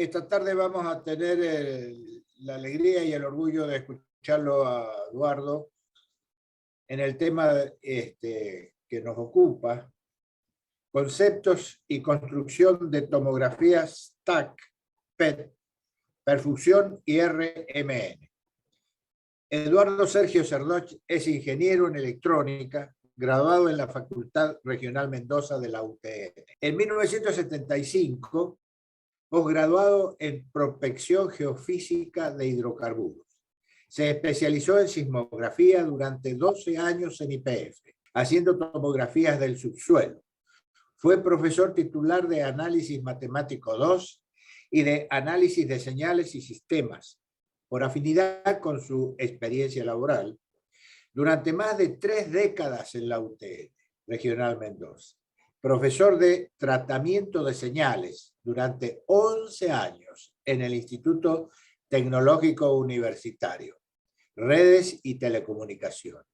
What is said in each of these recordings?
esta tarde vamos a tener la alegría y el orgullo de escucharlo a Eduardo en el tema que nos ocupa, conceptos y construcción de tomografías TAC, PET, perfusión y RMN. Eduardo Sergio Cernoch es ingeniero en electrónica, graduado en la Facultad Regional Mendoza de la UTN. En 1975, posgraduado en prospección geofísica de hidrocarburos. Se especializó en sismografía durante 12 años en YPF, haciendo tomografías del subsuelo. Fue profesor titular de Análisis Matemático 2 y de Análisis de Señales y Sistemas, por afinidad con su experiencia laboral, durante más de 3 décadas en la UTN, Regional Mendoza. Profesor de Tratamiento de Señales durante 11 años en el Instituto Tecnológico Universitario, Redes y Telecomunicaciones.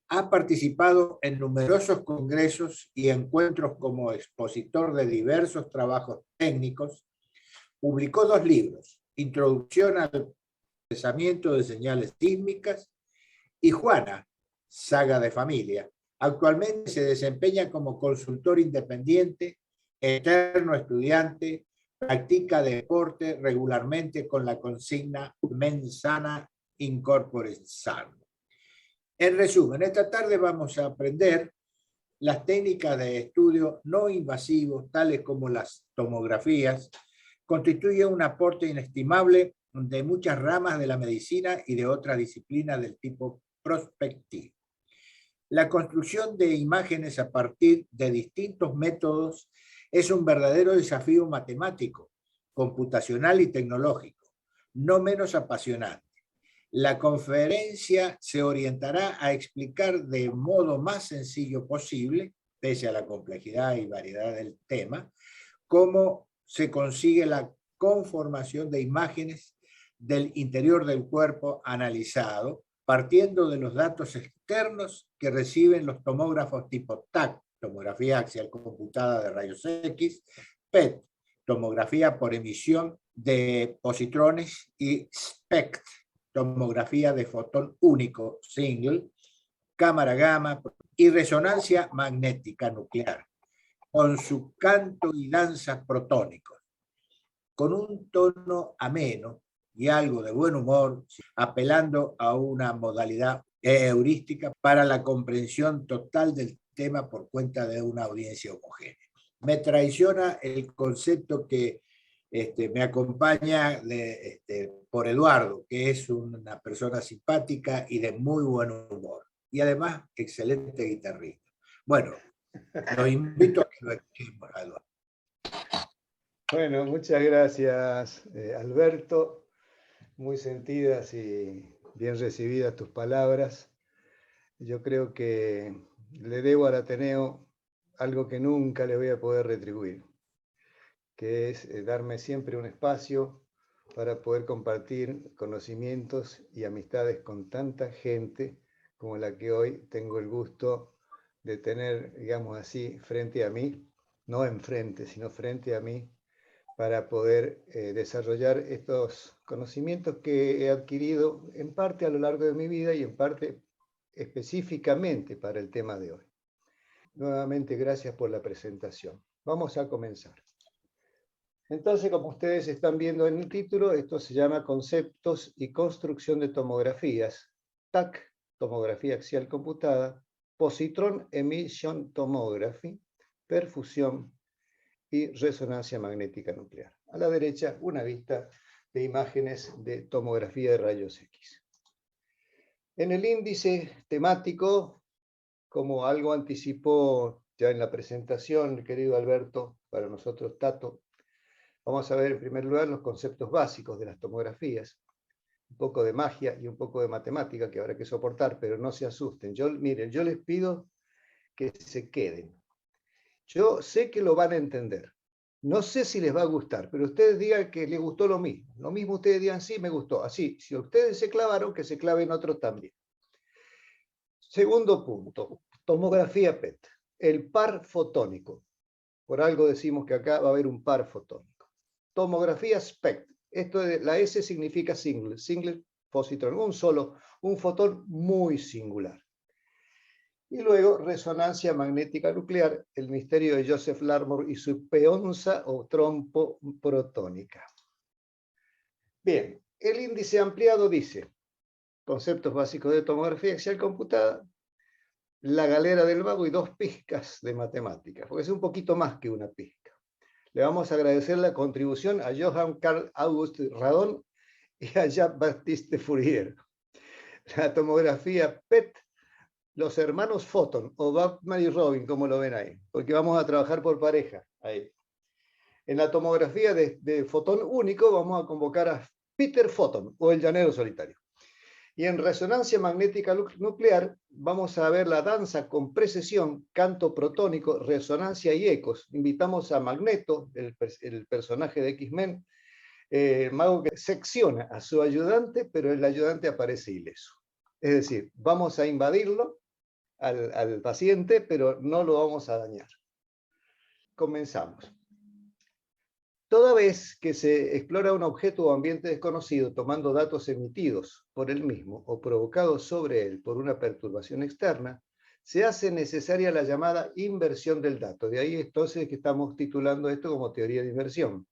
Ha participado en numerosos congresos y encuentros como expositor de diversos trabajos técnicos. Publicó 2 libros, Introducción al procesamiento de señales sísmicas y Juana, saga de familia. Actualmente se desempeña como consultor independiente, eterno estudiante, practica deporte regularmente con la consigna Mens sana in corpore sano. En resumen, esta tarde vamos a aprender las técnicas de estudio no invasivos, tales como las tomografías, constituyen un aporte inestimable de muchas ramas de la medicina y de otras disciplinas del tipo prospectivo. La construcción de imágenes a partir de distintos métodos es un verdadero desafío matemático, computacional y tecnológico, no menos apasionante. La conferencia se orientará a explicar de modo más sencillo posible, pese a la complejidad y variedad del tema, cómo se consigue la conformación de imágenes del interior del cuerpo analizado, partiendo de los datos externos que reciben los tomógrafos tipo TAC, tomografía axial computada de rayos X, PET, tomografía por emisión de positrones, y SPECT, tomografía de fotón único, single, cámara gamma y resonancia magnética nuclear, con su canto y danza protónicos, con un tono ameno y algo de buen humor, apelando a una modalidad heurística para la comprensión total del tema por cuenta de una audiencia homogénea. Me traiciona el concepto que me acompaña por Eduardo, que es una persona simpática y de muy buen humor, y además excelente guitarrista. Bueno, los invito a que lo escuchemos a Eduardo. Bueno, muchas gracias, Alberto. Muy sentidas y bien recibidas tus palabras. Yo creo que le debo al Ateneo algo que nunca le voy a poder retribuir, que es darme siempre un espacio para poder compartir conocimientos y amistades con tanta gente como la que hoy tengo el gusto de tener, digamos así, frente a mí, no enfrente, sino frente a mí, para poder desarrollar estos conocimientos que he adquirido en parte a lo largo de mi vida y en parte específicamente para el tema de hoy. Nuevamente, gracias por la presentación. Vamos a comenzar. Entonces, como ustedes están viendo en el título, esto se llama Conceptos y Construcción de Tomografías, TAC, Tomografía Axial Computada, Positron Emission Tomography, Perfusión y resonancia magnética nuclear. A la derecha, una vista de imágenes de tomografía de rayos X. En el índice temático, como algo anticipó ya en la presentación, querido Alberto, para nosotros Tato, vamos a ver en primer lugar los conceptos básicos de las tomografías, un poco de magia y un poco de matemática que habrá que soportar, pero no se asusten. Miren, yo les pido que se queden. Yo sé que lo van a entender. No sé si les va a gustar, pero ustedes digan que les gustó lo mismo. Lo mismo ustedes digan, sí, me gustó. Así, si ustedes se clavaron, que se claven otros también. Segundo punto, tomografía PET. El par fotónico. Por algo decimos que acá va a haber un par fotónico. tomografía SPECT. Esto de la S significa single positron, un fotón muy singular. Y luego resonancia magnética nuclear, el misterio de Joseph Larmor y su peonza o trompo protónica. Bien, el índice ampliado dice, conceptos básicos de tomografía axial computada, la galera del vago y 2 pizcas de matemáticas, porque es un poquito más que una pizca. Le vamos a agradecer la contribución a Johann Carl August Radon y a Jean-Baptiste Fourier. La tomografía PET, los hermanos Photon, o Batman y Robin, como lo ven ahí, porque vamos a trabajar por pareja ahí. En la tomografía de fotón único vamos a convocar a Peter Photon, o el llanero solitario. Y en resonancia magnética nuclear vamos a ver la danza con precesión, canto protónico, resonancia y ecos. Invitamos a Magneto, el personaje de X-Men, mago que secciona a su ayudante, pero el ayudante aparece ileso. Es decir, vamos a invadirlo al paciente, pero no lo vamos a dañar. Comenzamos. Toda vez que se explora un objeto o ambiente desconocido tomando datos emitidos por él mismo o provocados sobre él por una perturbación externa, se hace necesaria la llamada inversión del dato. De ahí entonces que estamos titulando esto como teoría de inversión.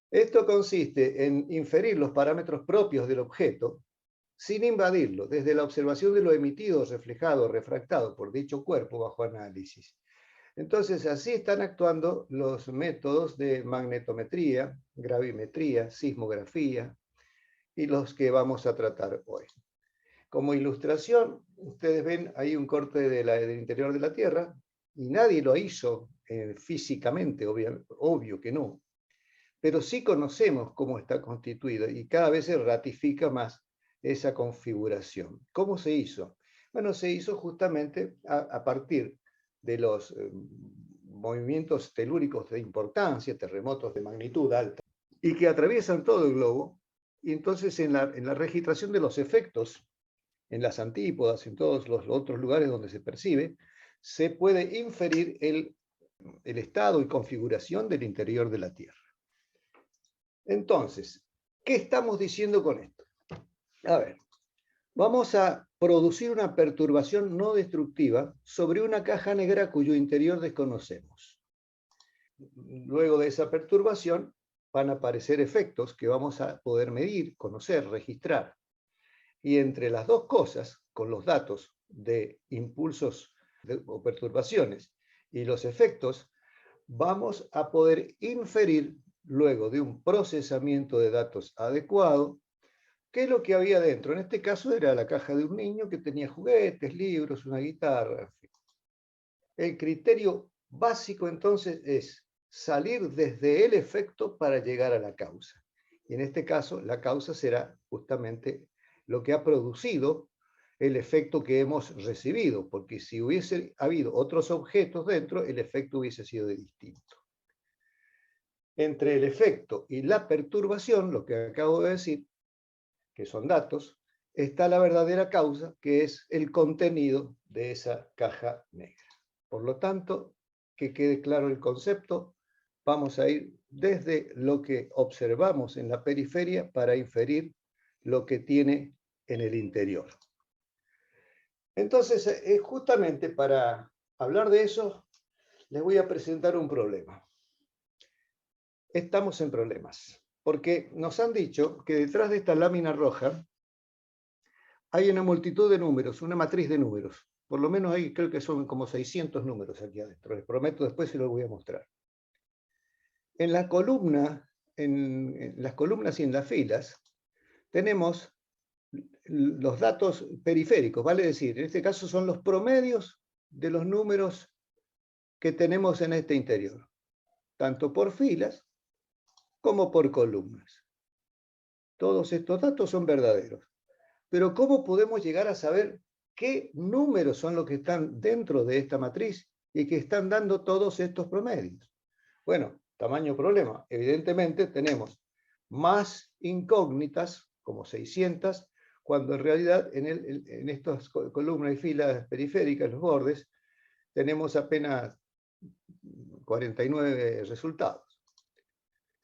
Esto consiste en inferir los parámetros propios del objeto sin invadirlo, desde la observación de lo emitido, reflejado, refractado por dicho cuerpo bajo análisis. Entonces, así están actuando los métodos de magnetometría, gravimetría, sismografía y los que vamos a tratar hoy. Como ilustración, ustedes ven ahí un corte del interior de la Tierra y nadie lo hizo físicamente, obvio que no, pero sí conocemos cómo está constituido y cada vez se ratifica más esa configuración. ¿Cómo se hizo? Bueno, se hizo justamente a partir de los movimientos telúricos de importancia, terremotos de magnitud alta, y que atraviesan todo el globo, y entonces en la registración de los efectos, en las antípodas, en todos los otros lugares donde se percibe, se puede inferir el estado y configuración del interior de la Tierra. Entonces, ¿qué estamos diciendo con esto? A ver, vamos a producir una perturbación no destructiva sobre una caja negra cuyo interior desconocemos. Luego de esa perturbación van a aparecer efectos que vamos a poder medir, conocer, registrar. Y entre las dos cosas, con los datos de impulsos o perturbaciones y los efectos, vamos a poder inferir, luego de un procesamiento de datos adecuado, ¿qué es lo que había dentro? En este caso era la caja de un niño que tenía juguetes, libros, una guitarra. En fin. El criterio básico entonces es salir desde el efecto para llegar a la causa. Y en este caso la causa será justamente lo que ha producido el efecto que hemos recibido, porque si hubiese habido otros objetos dentro, el efecto hubiese sido distinto. Entre el efecto y la perturbación, lo que acabo de decir, que son datos, está la verdadera causa, que es el contenido de esa caja negra. Por lo tanto, que quede claro el concepto, vamos a ir desde lo que observamos en la periferia para inferir lo que tiene en el interior. Entonces, justamente para hablar de eso, les voy a presentar un problema. Estamos en problemas, porque nos han dicho que detrás de esta lámina roja hay una multitud de números, una matriz de números. Por lo menos ahí creo que son como 600 números aquí adentro. Les prometo, después se los voy a mostrar. En la columna, en las columnas y en las filas, tenemos los datos periféricos, vale decir, en este caso son los promedios de los números que tenemos en este interior, tanto por filas como por columnas. Todos estos datos son verdaderos. Pero ¿cómo podemos llegar a saber qué números son los que están dentro de esta matriz y que están dando todos estos promedios? Bueno, tamaño problema. Evidentemente tenemos más incógnitas, como 600, cuando en realidad en estas columnas y filas periféricas, los bordes, tenemos apenas 49 resultados.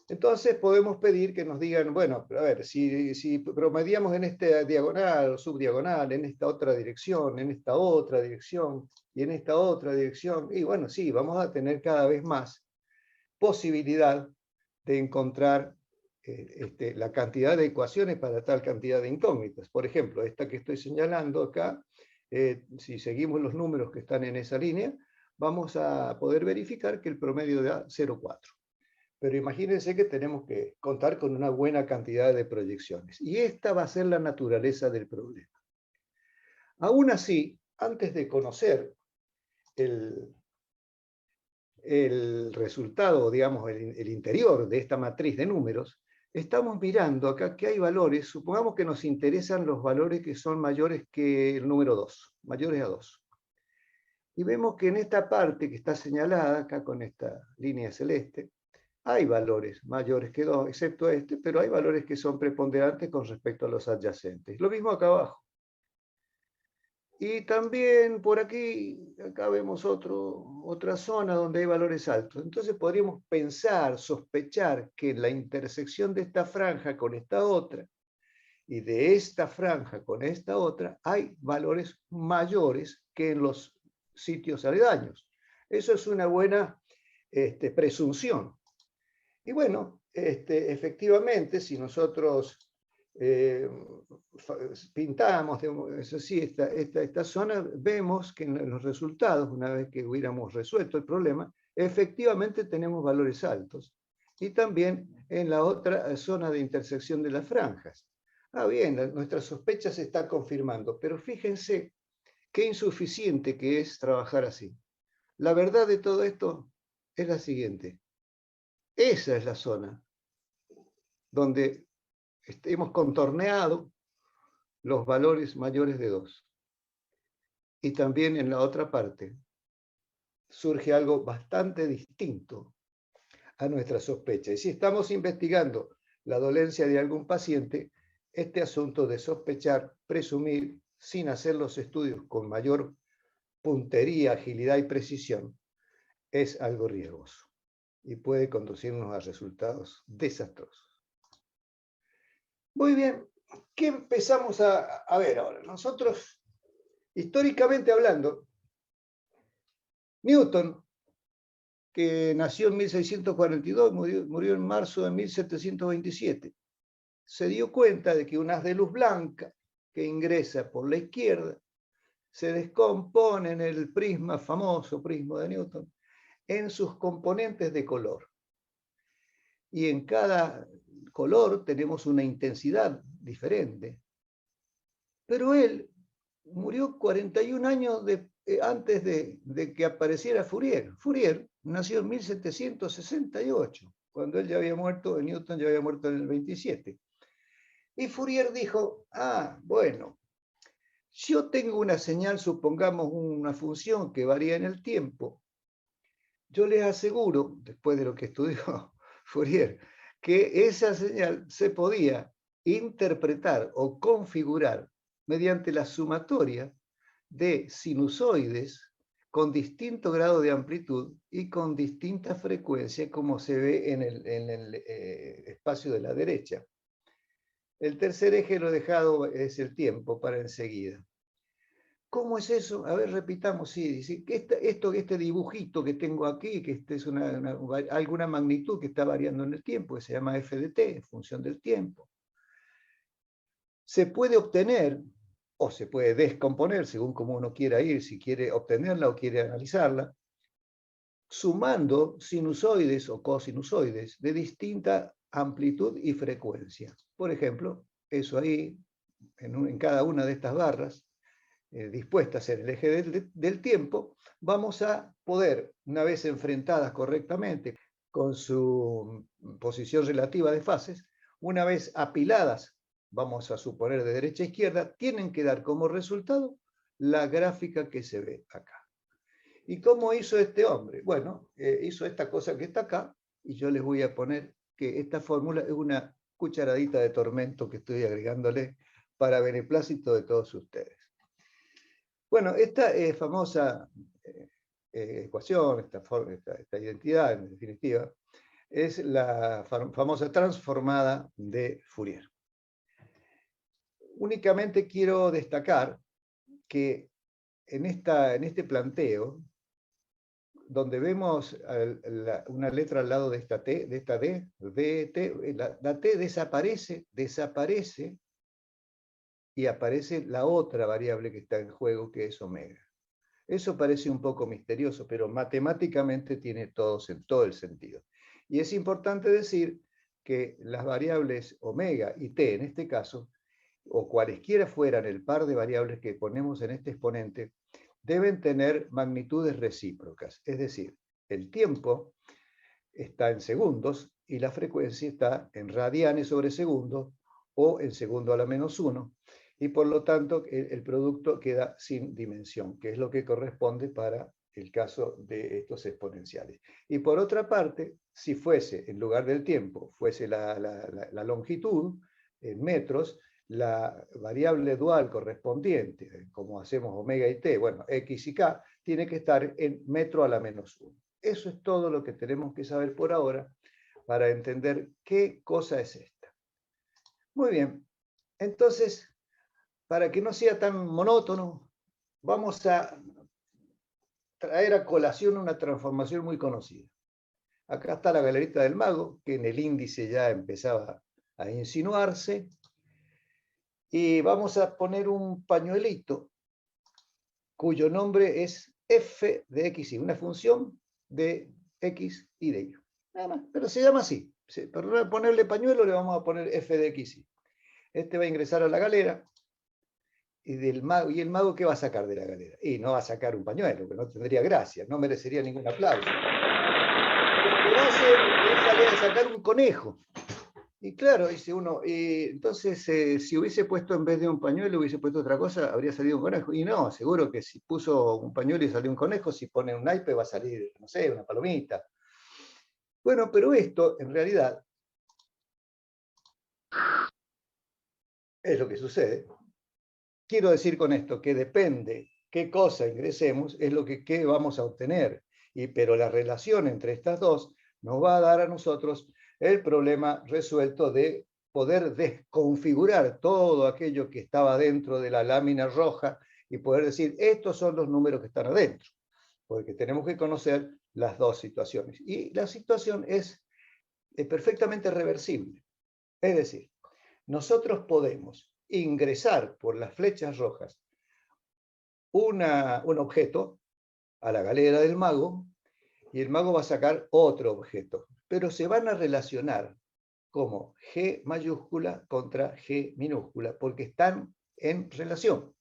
Entonces podemos pedir que nos digan, bueno, pero a ver, si promediamos en esta diagonal o subdiagonal, en esta otra dirección, en esta otra dirección y en esta otra dirección, y bueno, sí, vamos a tener cada vez más posibilidad de encontrar la cantidad de ecuaciones para tal cantidad de incógnitas. Por ejemplo, esta que estoy señalando acá, si seguimos los números que están en esa línea, vamos a poder verificar que el promedio da 0,4. Pero imagínense que tenemos que contar con una buena cantidad de proyecciones. Y esta va a ser la naturaleza del problema. Aún así, antes de conocer el resultado, digamos, el interior de esta matriz de números, estamos mirando acá que hay valores, supongamos que nos interesan los valores que son mayores que el número 2, mayores a 2. Y vemos que en esta parte que está señalada, acá con esta línea celeste, hay valores mayores que 2, excepto este, pero hay valores que son preponderantes con respecto a los adyacentes. Lo mismo acá abajo. Y también por aquí, acá vemos otra zona donde hay valores altos. Entonces podríamos pensar, sospechar que en la intersección de esta franja con esta otra, y de esta franja con esta otra, hay valores mayores que en los sitios aledaños. Eso es una buena presunción. Y bueno, efectivamente, si nosotros pintamos, es así, esta zona, vemos que en los resultados, una vez que hubiéramos resuelto el problema, efectivamente tenemos valores altos. Y también en la otra zona de intersección de las franjas. Ah, bien, nuestra sospecha se está confirmando, pero fíjense qué insuficiente que es trabajar así. La verdad de todo esto es la siguiente. Esa es la zona donde hemos contorneado los valores mayores de 2. Y también en la otra parte surge algo bastante distinto a nuestra sospecha. Y si estamos investigando la dolencia de algún paciente, este asunto de sospechar, presumir, sin hacer los estudios con mayor puntería, agilidad y precisión, es algo riesgoso y puede conducirnos a resultados desastrosos. Muy bien, ¿qué empezamos a ver ahora? Nosotros, históricamente hablando, Newton, que nació en 1642, murió en marzo de 1727, se dio cuenta de que un haz de luz blanca que ingresa por la izquierda se descompone en el prisma, famoso prisma de Newton, en sus componentes de color. Y en cada color tenemos una intensidad diferente. Pero él murió 41 años antes de que apareciera Fourier. Fourier nació en 1768, cuando él ya había muerto, Newton ya había muerto en el 27. Y Fourier dijo, bueno, yo tengo una señal, supongamos una función que varía en el tiempo. Yo les aseguro, después de lo que estudió Fourier, que esa señal se podía interpretar o configurar mediante la sumatoria de sinusoides con distinto grado de amplitud y con distinta frecuencia, como se ve en el espacio de la derecha. El tercer eje lo he dejado, es el tiempo, para enseguida. ¿Cómo es eso? A ver, repitamos, sí, dice que este dibujito que tengo aquí, que es alguna magnitud que está variando en el tiempo, que se llama f de t, en función del tiempo, se puede obtener o se puede descomponer, según como uno quiera ir, si quiere obtenerla o quiere analizarla, sumando sinusoides o cosinusoides de distinta amplitud y frecuencia. Por ejemplo, eso ahí, en cada una de estas barras, dispuestas en el eje del tiempo, vamos a poder, una vez enfrentadas correctamente con su posición relativa de fases, una vez apiladas, vamos a suponer de derecha a izquierda, tienen que dar como resultado la gráfica que se ve acá. ¿Y cómo hizo este hombre? Bueno, hizo esta cosa que está acá, y yo les voy a poner que esta fórmula es una cucharadita de tormento que estoy agregándole para beneplácito de todos ustedes. Bueno, esta famosa ecuación, esta identidad, en definitiva, es la famosa transformada de Fourier. Únicamente quiero destacar que en este planteo, donde vemos una letra al lado de esta T, de esta D, la T desaparece, y aparece la otra variable que está en juego, que es omega. Eso parece un poco misterioso, pero matemáticamente tiene todo el sentido. Y es importante decir que las variables omega y t, en este caso, o cualesquiera fueran el par de variables que ponemos en este exponente, deben tener magnitudes recíprocas. Es decir, el tiempo está en segundos y la frecuencia está en radianes sobre segundo o en segundo a la -1. Y por lo tanto el producto queda sin dimensión, que es lo que corresponde para el caso de estos exponenciales. Y por otra parte, si fuese, en lugar del tiempo, fuese la longitud, en metros, la variable dual correspondiente, como hacemos omega y t, bueno, x y k, tiene que estar en metro a la -1. Eso es todo lo que tenemos que saber por ahora para entender qué cosa es esta. Muy bien, entonces, para que no sea tan monótono, vamos a traer a colación una transformación muy conocida. Acá está la galerita del mago, que en el índice ya empezaba a insinuarse, y vamos a poner un pañuelito cuyo nombre es f de x y, una función de x y de y. Nada más, pero se llama así. Para ponerle pañuelo le vamos a poner f de x y. Este va a ingresar a la galera. ¿Y el mago qué va a sacar de la galera? Y no va a sacar un pañuelo, que no tendría gracia, no merecería ningún aplauso. Lo que va a hacer es salir a sacar un conejo. Y claro, dice uno, entonces si hubiese puesto en vez de un pañuelo, hubiese puesto otra cosa, habría salido un conejo. Y no, seguro que si puso un pañuelo y salió un conejo, si pone un naipe va a salir, no sé, una palomita. Bueno, pero esto en realidad es lo que sucede. Quiero decir con esto que depende qué cosa ingresemos, es lo que vamos a obtener. Pero la relación entre estas dos nos va a dar a nosotros el problema resuelto de poder desconfigurar todo aquello que estaba dentro de la lámina roja y poder decir, estos son los números que están adentro. Porque tenemos que conocer las dos situaciones. Y la situación es perfectamente reversible. Es decir, nosotros podemos ingresar por las flechas rojas un objeto a la galera del mago y el mago va a sacar otro objeto, pero se van a relacionar como G mayúscula contra G minúscula, porque están en relación.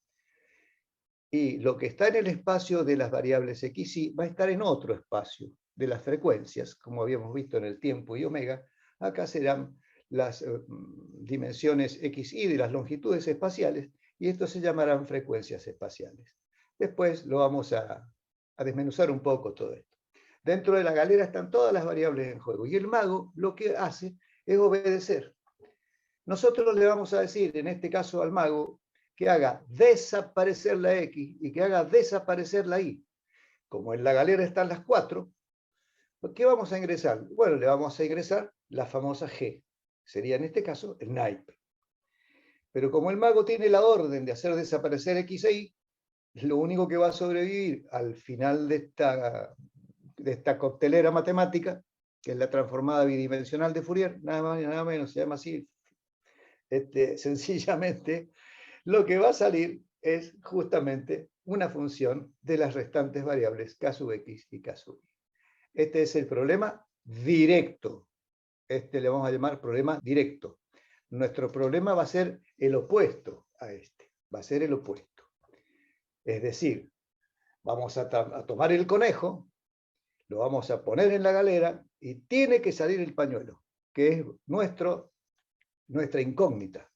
Y lo que está en el espacio de las variables x y va a estar en otro espacio de las frecuencias, como habíamos visto en el tiempo y omega. Acá serán las dimensiones x y de las longitudes espaciales, y estos se llamarán frecuencias espaciales. Después lo vamos a desmenuzar un poco todo esto. Dentro de la galera están todas las variables en juego, y el mago lo que hace es obedecer. Nosotros le vamos a decir, en este caso al mago, que haga desaparecer la X y que haga desaparecer la Y. Como en la galera están las 4, ¿qué vamos a ingresar? Bueno, le vamos a ingresar la famosa G. Sería en este caso el naipe. Pero como el mago tiene la orden de hacer desaparecer X e Y, lo único que va a sobrevivir al final de esta coctelera matemática, que es la transformada bidimensional de Fourier, nada más y nada menos, se llama así, sencillamente, lo que va a salir es justamente una función de las restantes variables k sub x y k sub y. Este es el problema directo. Este le vamos a llamar problema directo. Nuestro problema va a ser el opuesto a este. Va a ser el opuesto. Es decir, vamos a tomar el conejo, lo vamos a poner en la galera y tiene que salir el pañuelo, que es nuestra incógnita.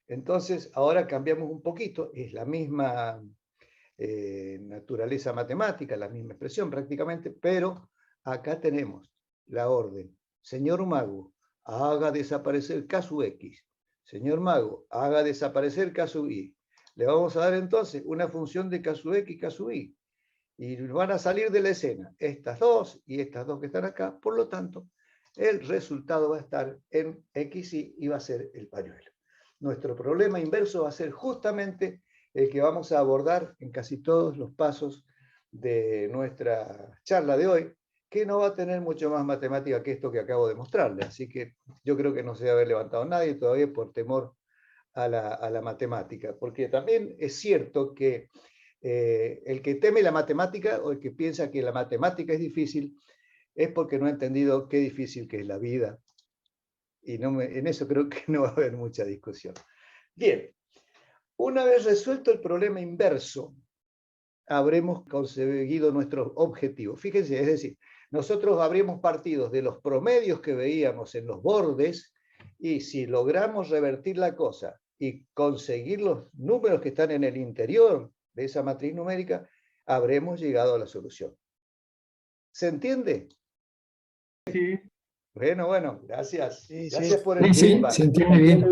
Entonces, ahora cambiamos un poquito, es la misma naturaleza matemática, la misma expresión prácticamente, pero acá tenemos la orden. Señor mago, haga desaparecer k sub x. Señor mago, haga desaparecer k sub y. Le vamos a dar entonces una función de k sub x y k sub y. Y van a salir de la escena estas dos y estas dos que están acá, por lo tanto, el resultado va a estar en XY y va a ser el pañuelo. Nuestro problema inverso va a ser justamente el que vamos a abordar en casi todos los pasos de nuestra charla de hoy, que no va a tener mucho más matemática que esto que acabo de mostrarle. Así que yo creo que no se debe haber levantado nadie todavía por temor a la matemática, porque también es cierto que el que teme la matemática o el que piensa que la matemática es difícil es porque no ha entendido qué difícil que es la vida. Y en eso creo que no va a haber mucha discusión. Bien, una vez resuelto el problema inverso, habremos conseguido nuestro objetivo. Fíjense, es decir, nosotros habríamos partido de los promedios que veíamos en los bordes y si logramos revertir la cosa y conseguir los números que están en el interior de esa matriz numérica, habremos llegado a la solución. ¿Se entiende? Sí. Bueno, gracias. Sí, Gracias sí. por el Sí, feedback. se entiende bien.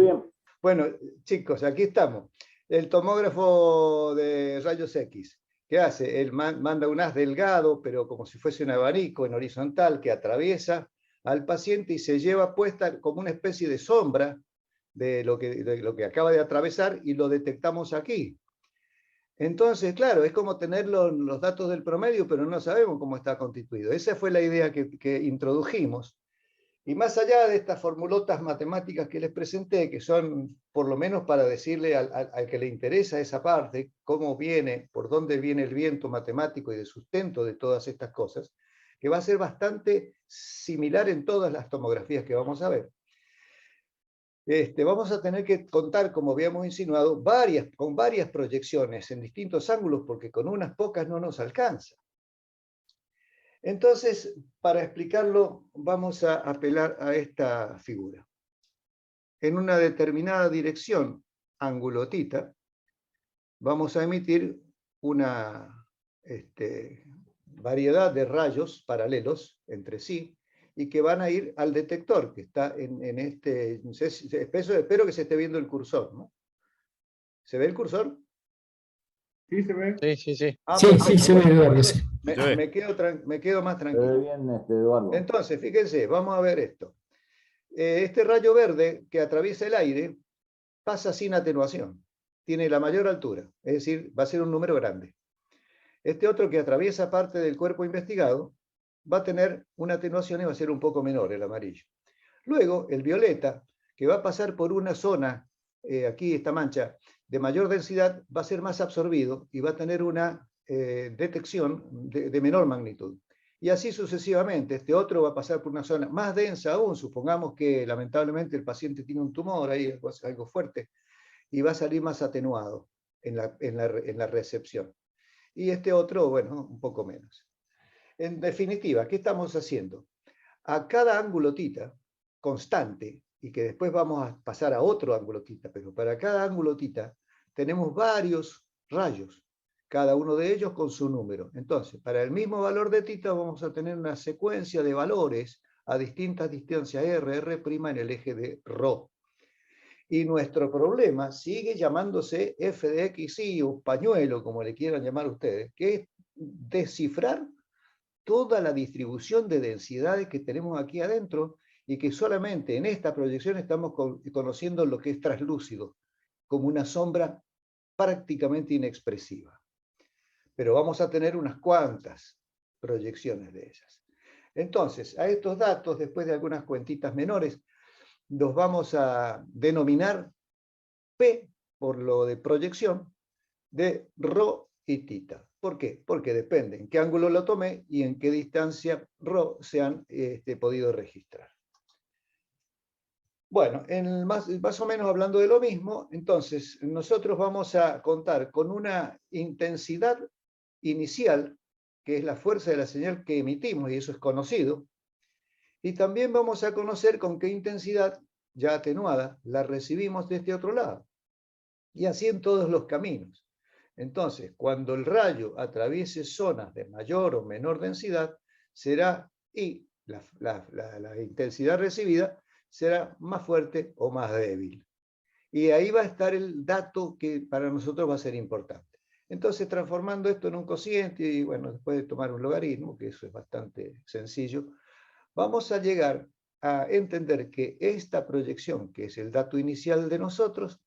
Bueno, chicos, aquí estamos. El tomógrafo de rayos X. ¿Qué hace? Él manda un haz delgado, pero como si fuese un abanico en horizontal que atraviesa al paciente y se lleva puesta como una especie de sombra de lo que acaba de atravesar y lo detectamos aquí. Entonces, claro, es como tener los datos del promedio, pero no sabemos cómo está constituido. Esa fue la idea que introdujimos. Y más allá de estas formulotas matemáticas que les presenté, que son por lo menos para decirle al que le interesa esa parte, cómo viene, por dónde viene el viento matemático y de sustento de todas estas cosas, que va a ser bastante similar en todas las tomografías que vamos a ver. Vamos a tener que contar, como habíamos insinuado, con varias proyecciones en distintos ángulos, porque con unas pocas no nos alcanza. Entonces, para explicarlo, vamos a apelar a esta figura. En una determinada dirección, ángulo θ, vamos a emitir una variedad de rayos paralelos entre sí y que van a ir al detector, que está en este... Espero que se esté viendo el cursor, ¿no? ¿Se ve el cursor? Sí, se ve. Sí. Sí, Sí, se ve, Eduardo. Sí. Me quedo más tranquilo. Se ve bien, Eduardo. Entonces, fíjense, vamos a ver esto. Este rayo verde que atraviesa el aire pasa sin atenuación. Tiene la mayor altura, es decir, va a ser un número grande. Este otro que atraviesa parte del cuerpo investigado va a tener una atenuación y va a ser un poco menor, el amarillo. Luego, el violeta, que va a pasar por una zona, aquí esta mancha, de mayor densidad, va a ser más absorbido y va a tener una detección de menor magnitud. Y así sucesivamente. Este otro va a pasar por una zona más densa aún. Supongamos que lamentablemente el paciente tiene un tumor ahí, algo fuerte, y va a salir más atenuado en la recepción. Y este otro, bueno, un poco menos. En definitiva, ¿qué estamos haciendo? A cada ángulo θ constante, y que después vamos a pasar a otro ángulo θ, pero para cada ángulo θ tenemos varios rayos, cada uno de ellos con su número. Entonces, para el mismo valor de θ vamos a tener una secuencia de valores a distintas distancias R' en el eje de ρ. Y nuestro problema sigue llamándose f de xy o pañuelo, como le quieran llamar ustedes, que es descifrar toda la distribución de densidades que tenemos aquí adentro y que solamente en esta proyección estamos conociendo lo que es translúcido, como una sombra prácticamente inexpresiva. Pero vamos a tener unas cuantas proyecciones de ellas. Entonces, a estos datos, después de algunas cuentitas menores, los vamos a denominar P, por lo de proyección, de ρ y θ. ¿Por qué? Porque depende en qué ángulo lo tomé y en qué distancia ρ se han podido registrar. Bueno, más o menos hablando de lo mismo, entonces nosotros vamos a contar con una intensidad inicial, que es la fuerza de la señal que emitimos, y eso es conocido, y también vamos a conocer con qué intensidad, ya atenuada, la recibimos de este otro lado. Y así en todos los caminos. Entonces, cuando el rayo atraviese zonas de mayor o menor densidad, será, y la intensidad recibida será más fuerte o más débil. Y ahí va a estar el dato que para nosotros va a ser importante. Entonces, transformando esto en un cociente, y bueno, después de tomar un logaritmo, que eso es bastante sencillo, vamos a llegar a entender que esta proyección, que es el dato inicial de nosotros,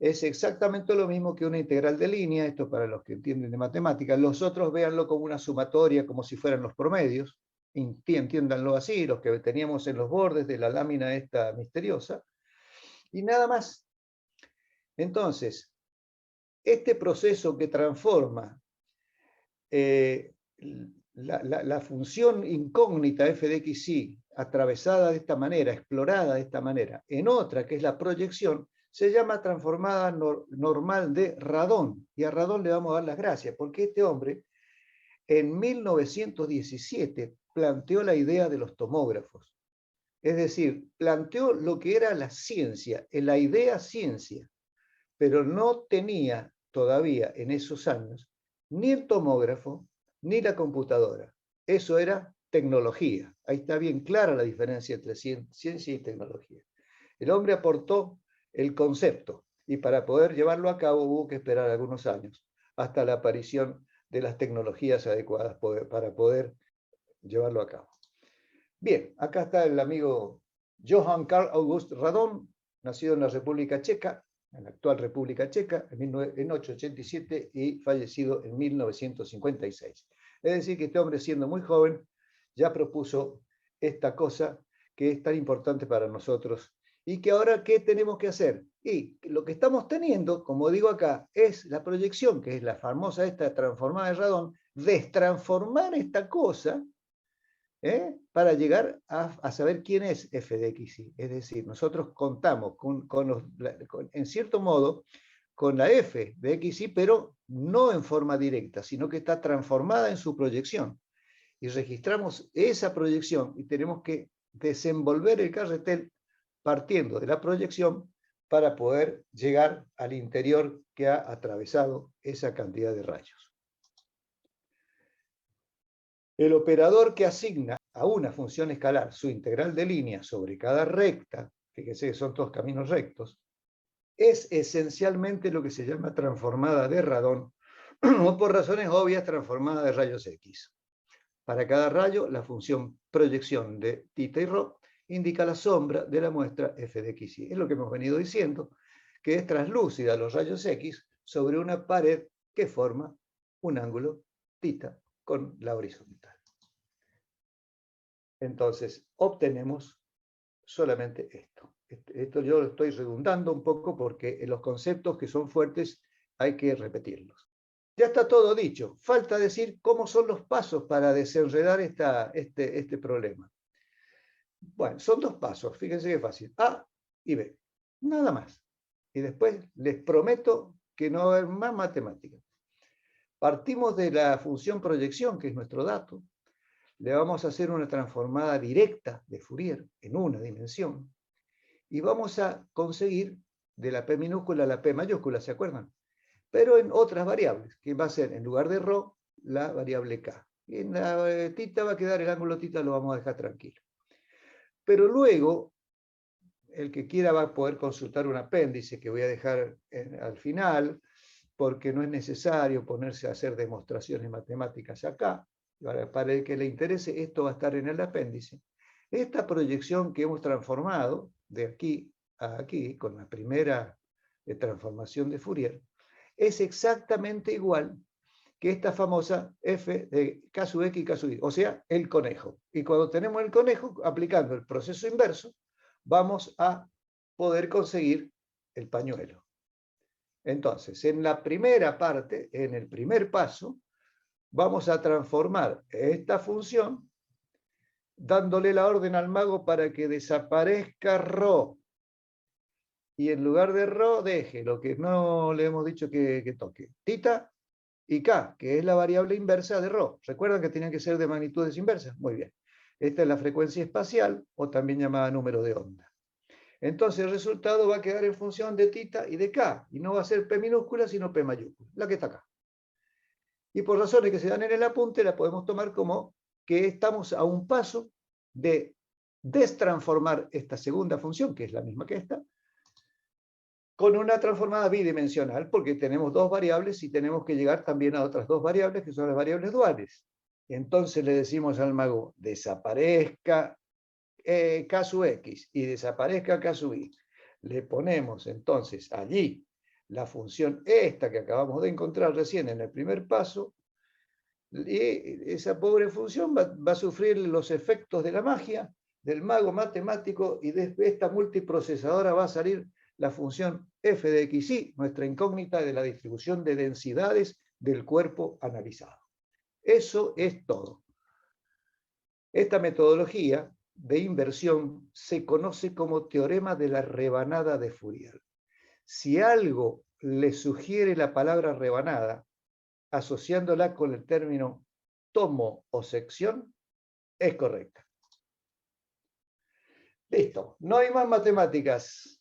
es exactamente lo mismo que una integral de línea, esto para los que entienden de matemáticas. Los otros véanlo como una sumatoria, como si fueran los promedios, entiéndanlo así, los que teníamos en los bordes de la lámina esta misteriosa, y nada más. Entonces, este proceso que transforma la función incógnita f de x, y atravesada de esta manera, explorada de esta manera, en otra que es la proyección, se llama transformada normal de Radon. Y a Radon le vamos a dar las gracias, porque este hombre en 1917 planteó la idea de los tomógrafos. Es decir, planteó lo que era la ciencia, la idea ciencia, pero no tenía todavía en esos años ni el tomógrafo ni la computadora. Eso era tecnología. Ahí está bien clara la diferencia entre ciencia y tecnología. El hombre aportó el concepto y para poder llevarlo a cabo hubo que esperar algunos años hasta la aparición de las tecnologías adecuadas para poder llevarlo a cabo. Bien, acá está el amigo Johann Carl August Radon, nacido en la República Checa, en la actual República Checa, en 1887 y fallecido en 1956. Es decir, que este hombre, siendo muy joven, ya propuso esta cosa que es tan importante para nosotros y que ahora, ¿qué tenemos que hacer? Y lo que estamos teniendo, como digo acá, es la proyección, que es la famosa esta transformada de Radon, destransformar esta cosa para llegar a saber quién es f de x, y. Es decir, nosotros contamos en cierto modo con la f de x, y, pero no en forma directa, sino que está transformada en su proyección. Y registramos esa proyección y tenemos que desenvolver el carretel partiendo de la proyección para poder llegar al interior que ha atravesado esa cantidad de rayos. El operador que asigna a una función escalar su integral de línea sobre cada recta, fíjense que son todos caminos rectos, es esencialmente lo que se llama transformada de Radon, o por razones obvias, transformada de rayos X. Para cada rayo, la función proyección de θ y ρ indica la sombra de la muestra f de x, y. Es lo que hemos venido diciendo, que es translúcida a los rayos X sobre una pared que forma un ángulo θ con la horizontal. Entonces, obtenemos solamente esto. Esto yo lo estoy redundando un poco porque los conceptos que son fuertes hay que repetirlos. Ya está todo dicho. Falta decir cómo son los pasos para desenredar este problema. Bueno, son dos pasos. Fíjense qué fácil. A y B. Nada más. Y después les prometo que no va a haber más matemática. Partimos de la función proyección, que es nuestro dato. Le vamos a hacer una transformada directa de Fourier en una dimensión. Y vamos a conseguir de la P minúscula a la P mayúscula, ¿se acuerdan? Pero en otras variables, que va a ser en lugar de ρ, la variable K. Y en la θ va a quedar el ángulo θ, lo vamos a dejar tranquilo. Pero luego, el que quiera va a poder consultar un apéndice que voy a dejar al final, porque no es necesario ponerse a hacer demostraciones matemáticas acá. Para el que le interese, esto va a estar en el apéndice. Esta proyección que hemos transformado de aquí a aquí, con la primera transformación de Fourier, es exactamente igual que esta famosa f de k sub x y k sub y, o sea, el conejo. Y cuando tenemos el conejo, aplicando el proceso inverso, vamos a poder conseguir el pañuelo. Entonces, en la primera parte, en el primer paso, vamos a transformar esta función dándole la orden al mago para que desaparezca ρ. Y en lugar de ρ, deje lo que no le hemos dicho que toque. Θ y K, que es la variable inversa de ρ. ¿Recuerdan que tenían que ser de magnitudes inversas? Muy bien. Esta es la frecuencia espacial, o también llamada número de onda. Entonces el resultado va a quedar en función de θ y de K, y no va a ser P minúscula, sino P mayúscula, la que está acá. Y por razones que se dan en el apunte, la podemos tomar como que estamos a un paso de destransformar esta segunda función, que es la misma que esta, con una transformada bidimensional, porque tenemos dos variables y tenemos que llegar también a otras dos variables, que son las variables duales. Entonces le decimos al mago, desaparezca K sub X y desaparezca K sub Y, le ponemos entonces allí la función esta que acabamos de encontrar recién en el primer paso, y esa pobre función va a sufrir los efectos de la magia, del mago matemático, y de esta multiprocesadora va a salir la función f de xy, nuestra incógnita de la distribución de densidades del cuerpo analizado. Eso es todo. Esta metodología de inversión se conoce como teorema de la rebanada de Fourier. Si algo le sugiere la palabra rebanada, asociándola con el término tomo o sección, es correcta. Listo, no hay más matemáticas.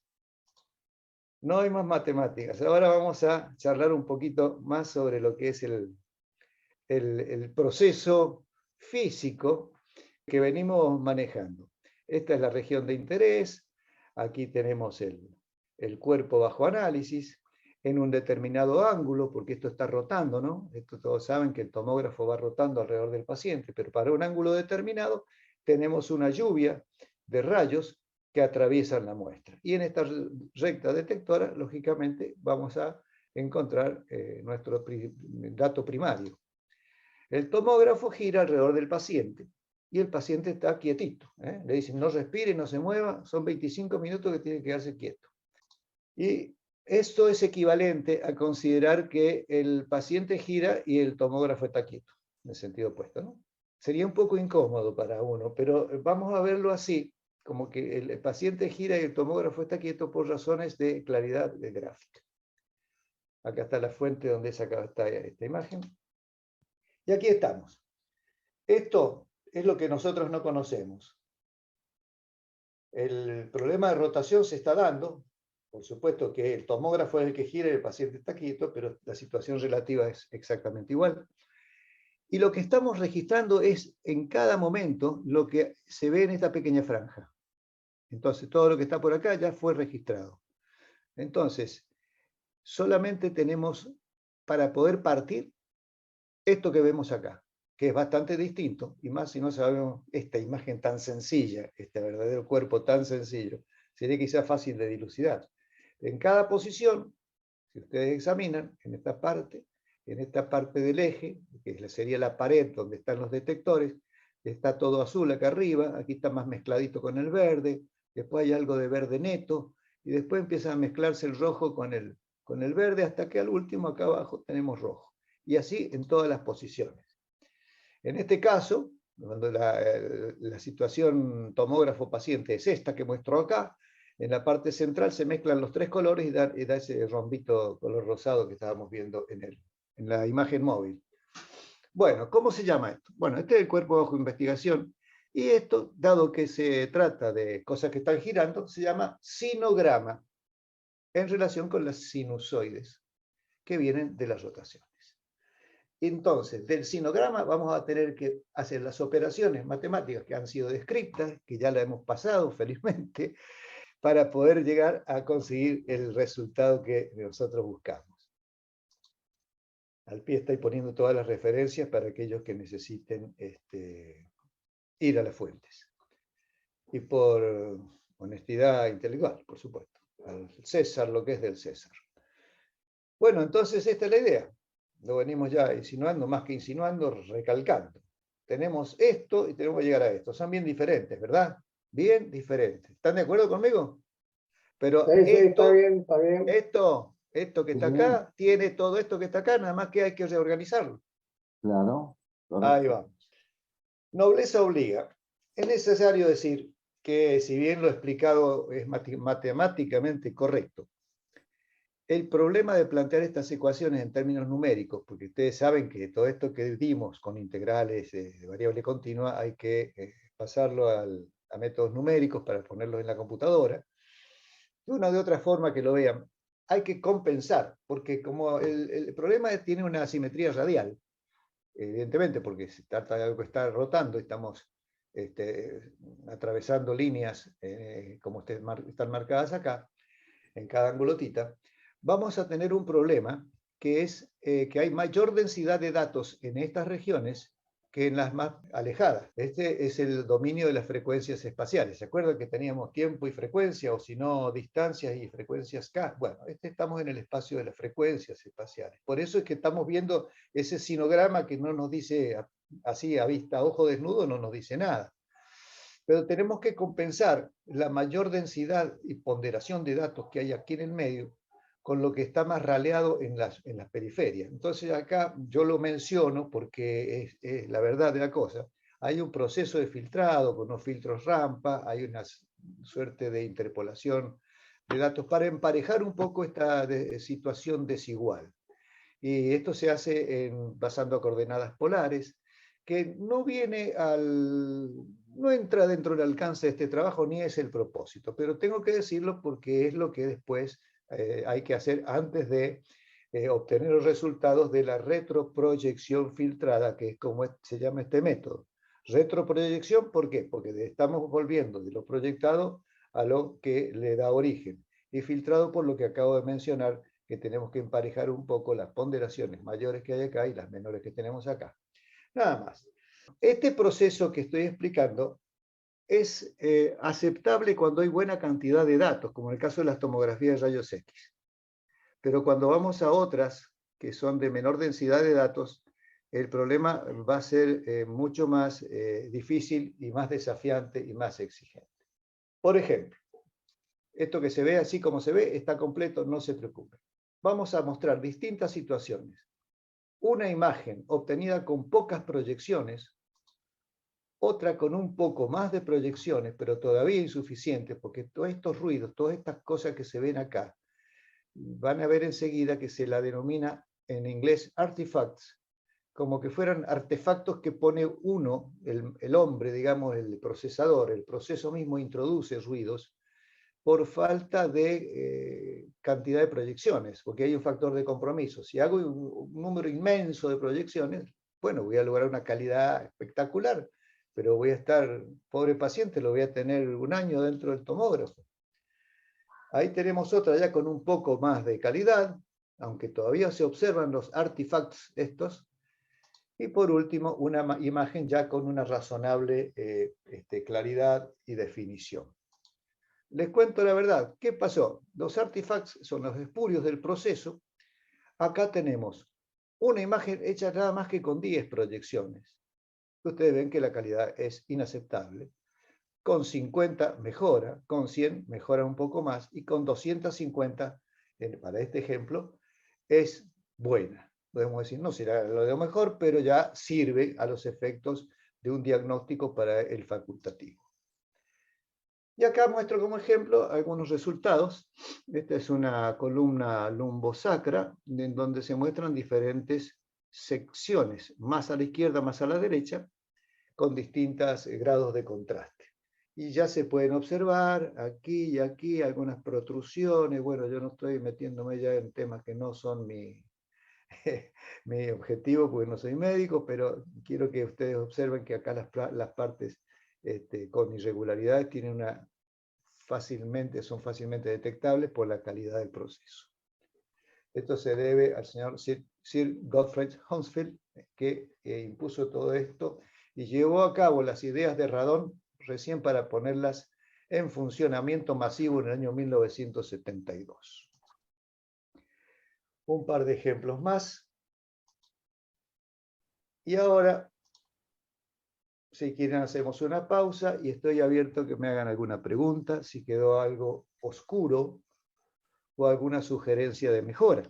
No hay más matemáticas. Ahora vamos a charlar un poquito más sobre lo que es el proceso físico que venimos manejando. Esta es la región de interés. Aquí tenemos el cuerpo bajo análisis en un determinado ángulo, porque esto está rotando, ¿no? Esto todos saben que el tomógrafo va rotando alrededor del paciente, pero para un ángulo determinado tenemos una lluvia de rayos que atraviesan la muestra. Y en esta recta detectora, lógicamente, vamos a encontrar nuestro dato primario. El tomógrafo gira alrededor del paciente y el paciente está quietito. Le dicen no respire, no se mueva, son 25 minutos que tiene que quedarse quieto. Y esto es equivalente a considerar que el paciente gira y el tomógrafo está quieto, en el sentido opuesto, ¿no? Sería un poco incómodo para uno, pero vamos a verlo así, como que el paciente gira y el tomógrafo está quieto por razones de claridad de gráfica. Acá está la fuente donde está esta imagen. Y aquí estamos. Esto es lo que nosotros no conocemos. El problema de rotación se está dando. Por supuesto que el tomógrafo es el que gira y el paciente está quieto, pero la situación relativa es exactamente igual. Y lo que estamos registrando es en cada momento lo que se ve en esta pequeña franja. Entonces, todo lo que está por acá ya fue registrado. Entonces, solamente tenemos para poder partir esto que vemos acá, que es bastante distinto, y más si no sabemos esta imagen tan sencilla, este verdadero cuerpo tan sencillo, sería quizá fácil de dilucidar. En cada posición, si ustedes examinan, en esta parte del eje, que sería la pared donde están los detectores, está todo azul acá arriba, aquí está más mezcladito con el verde, después hay algo de verde neto, y después empieza a mezclarse el rojo con el verde, hasta que al último acá abajo tenemos rojo. Y así en todas las posiciones. En este caso, cuando la situación tomógrafo-paciente es esta que muestro acá, en la parte central se mezclan los tres colores y da ese rombito color rosado que estábamos viendo en la imagen móvil. Bueno, ¿cómo se llama esto? Bueno, este es el cuerpo bajo investigación. Y esto, dado que se trata de cosas que están girando, se llama sinograma, en relación con las sinusoides, que vienen de las rotaciones. Entonces, del sinograma vamos a tener que hacer las operaciones matemáticas que han sido descritas, que ya la hemos pasado felizmente, para poder llegar a conseguir el resultado que nosotros buscamos. Al pie estoy poniendo todas las referencias para aquellos que necesiten ir a las fuentes. Y por honestidad intelectual, por supuesto. Al César lo que es del César. Bueno, entonces esta es la idea. Lo venimos ya insinuando, más que insinuando, recalcando. Tenemos esto y tenemos que llegar a esto. Son bien diferentes, ¿verdad? Bien diferentes. ¿Están de acuerdo conmigo? Pero Sí, está bien, está bien. Esto que está acá, tiene todo esto que está acá, nada más que hay que reorganizarlo. Claro. Ahí vamos. Nobleza obliga. Es necesario decir que, si bien lo explicado es matemáticamente correcto, el problema de plantear estas ecuaciones en términos numéricos, porque ustedes saben que todo esto que dimos con integrales de variable continua hay que pasarlo a métodos numéricos para ponerlos en la computadora. De una o de otra forma que lo vean, hay que compensar, porque como el problema tiene una asimetría radial, evidentemente, porque se trata de algo que está rotando, estamos atravesando líneas como están marcadas acá, en cada ángulo θ, vamos a tener un problema que es que hay mayor densidad de datos en estas regiones que en las más alejadas. Este es el dominio de las frecuencias espaciales. ¿Se acuerdan que teníamos tiempo y frecuencia, o si no, distancias y frecuencias K? Bueno, estamos en el espacio de las frecuencias espaciales. Por eso es que estamos viendo ese sinograma que no nos dice, así a vista, a ojo desnudo, no nos dice nada. Pero tenemos que compensar la mayor densidad y ponderación de datos que hay aquí en el medio con lo que está más raleado en las periferias. Entonces acá yo lo menciono porque es la verdad de la cosa. Hay un proceso de filtrado con unos filtros rampa, hay una suerte de interpolación de datos para emparejar un poco esta situación desigual. Y esto se hace basando a coordenadas polares, que no entra dentro del alcance de este trabajo ni es el propósito, pero tengo que decirlo porque es lo que después hay que hacer antes de obtener los resultados de la retroproyección filtrada, que es como se llama este método. Retroproyección, ¿por qué? Porque estamos volviendo de lo proyectado a lo que le da origen, y filtrado por lo que acabo de mencionar, que tenemos que emparejar un poco las ponderaciones mayores que hay acá y las menores que tenemos acá. Nada más. Este proceso que estoy explicando es aceptable cuando hay buena cantidad de datos, como en el caso de las tomografías de rayos X. Pero cuando vamos a otras que son de menor densidad de datos, el problema va a ser mucho más difícil y más desafiante y más exigente. Por ejemplo, esto que se ve así como se ve está completo, no se preocupen. Vamos a mostrar distintas situaciones. Una imagen obtenida con pocas proyecciones, otra con un poco más de proyecciones, pero todavía insuficientes, porque todos estos ruidos, todas estas cosas que se ven acá, van a ver enseguida que se la denomina en inglés artifacts, como que fueran artefactos que pone uno, el hombre, digamos, el procesador, el proceso mismo introduce ruidos, por falta de cantidad de proyecciones, porque hay un factor de compromiso. Si hago un número inmenso de proyecciones, bueno, voy a lograr una calidad espectacular, pero voy a estar, pobre paciente, lo voy a tener un año dentro del tomógrafo. Ahí tenemos otra ya con un poco más de calidad, aunque todavía se observan los artifacts estos. Y por último, una imagen ya con una razonable claridad y definición. Les cuento la verdad. ¿Qué pasó? Los artifacts son los espurios del proceso. Acá tenemos una imagen hecha nada más que con 10 proyecciones. Ustedes ven que la calidad es inaceptable. Con 50 mejora, con 100 mejora un poco más, y con 250, para este ejemplo, es buena. Podemos decir, no será lo de lo mejor, pero ya sirve a los efectos de un diagnóstico para el facultativo. Y acá muestro como ejemplo algunos resultados. Esta es una columna lumbosacra en donde se muestran diferentes secciones, más a la izquierda, más a la derecha, con distintos grados de contraste. Y ya se pueden observar aquí y aquí algunas protrusiones. Bueno, yo no estoy metiéndome ya en temas que no son mi objetivo, porque no soy médico, pero quiero que ustedes observen que acá las partes con irregularidades tienen son fácilmente detectables por la calidad del proceso. Esto se debe al señor Sir Godfrey Hounsfield, que impuso todo esto y llevó a cabo las ideas de radón recién para ponerlas en funcionamiento masivo en el año 1972. Un par de ejemplos más. Y ahora, si quieren, hacemos una pausa y estoy abierto a que me hagan alguna pregunta, si quedó algo oscuro o alguna sugerencia de mejora.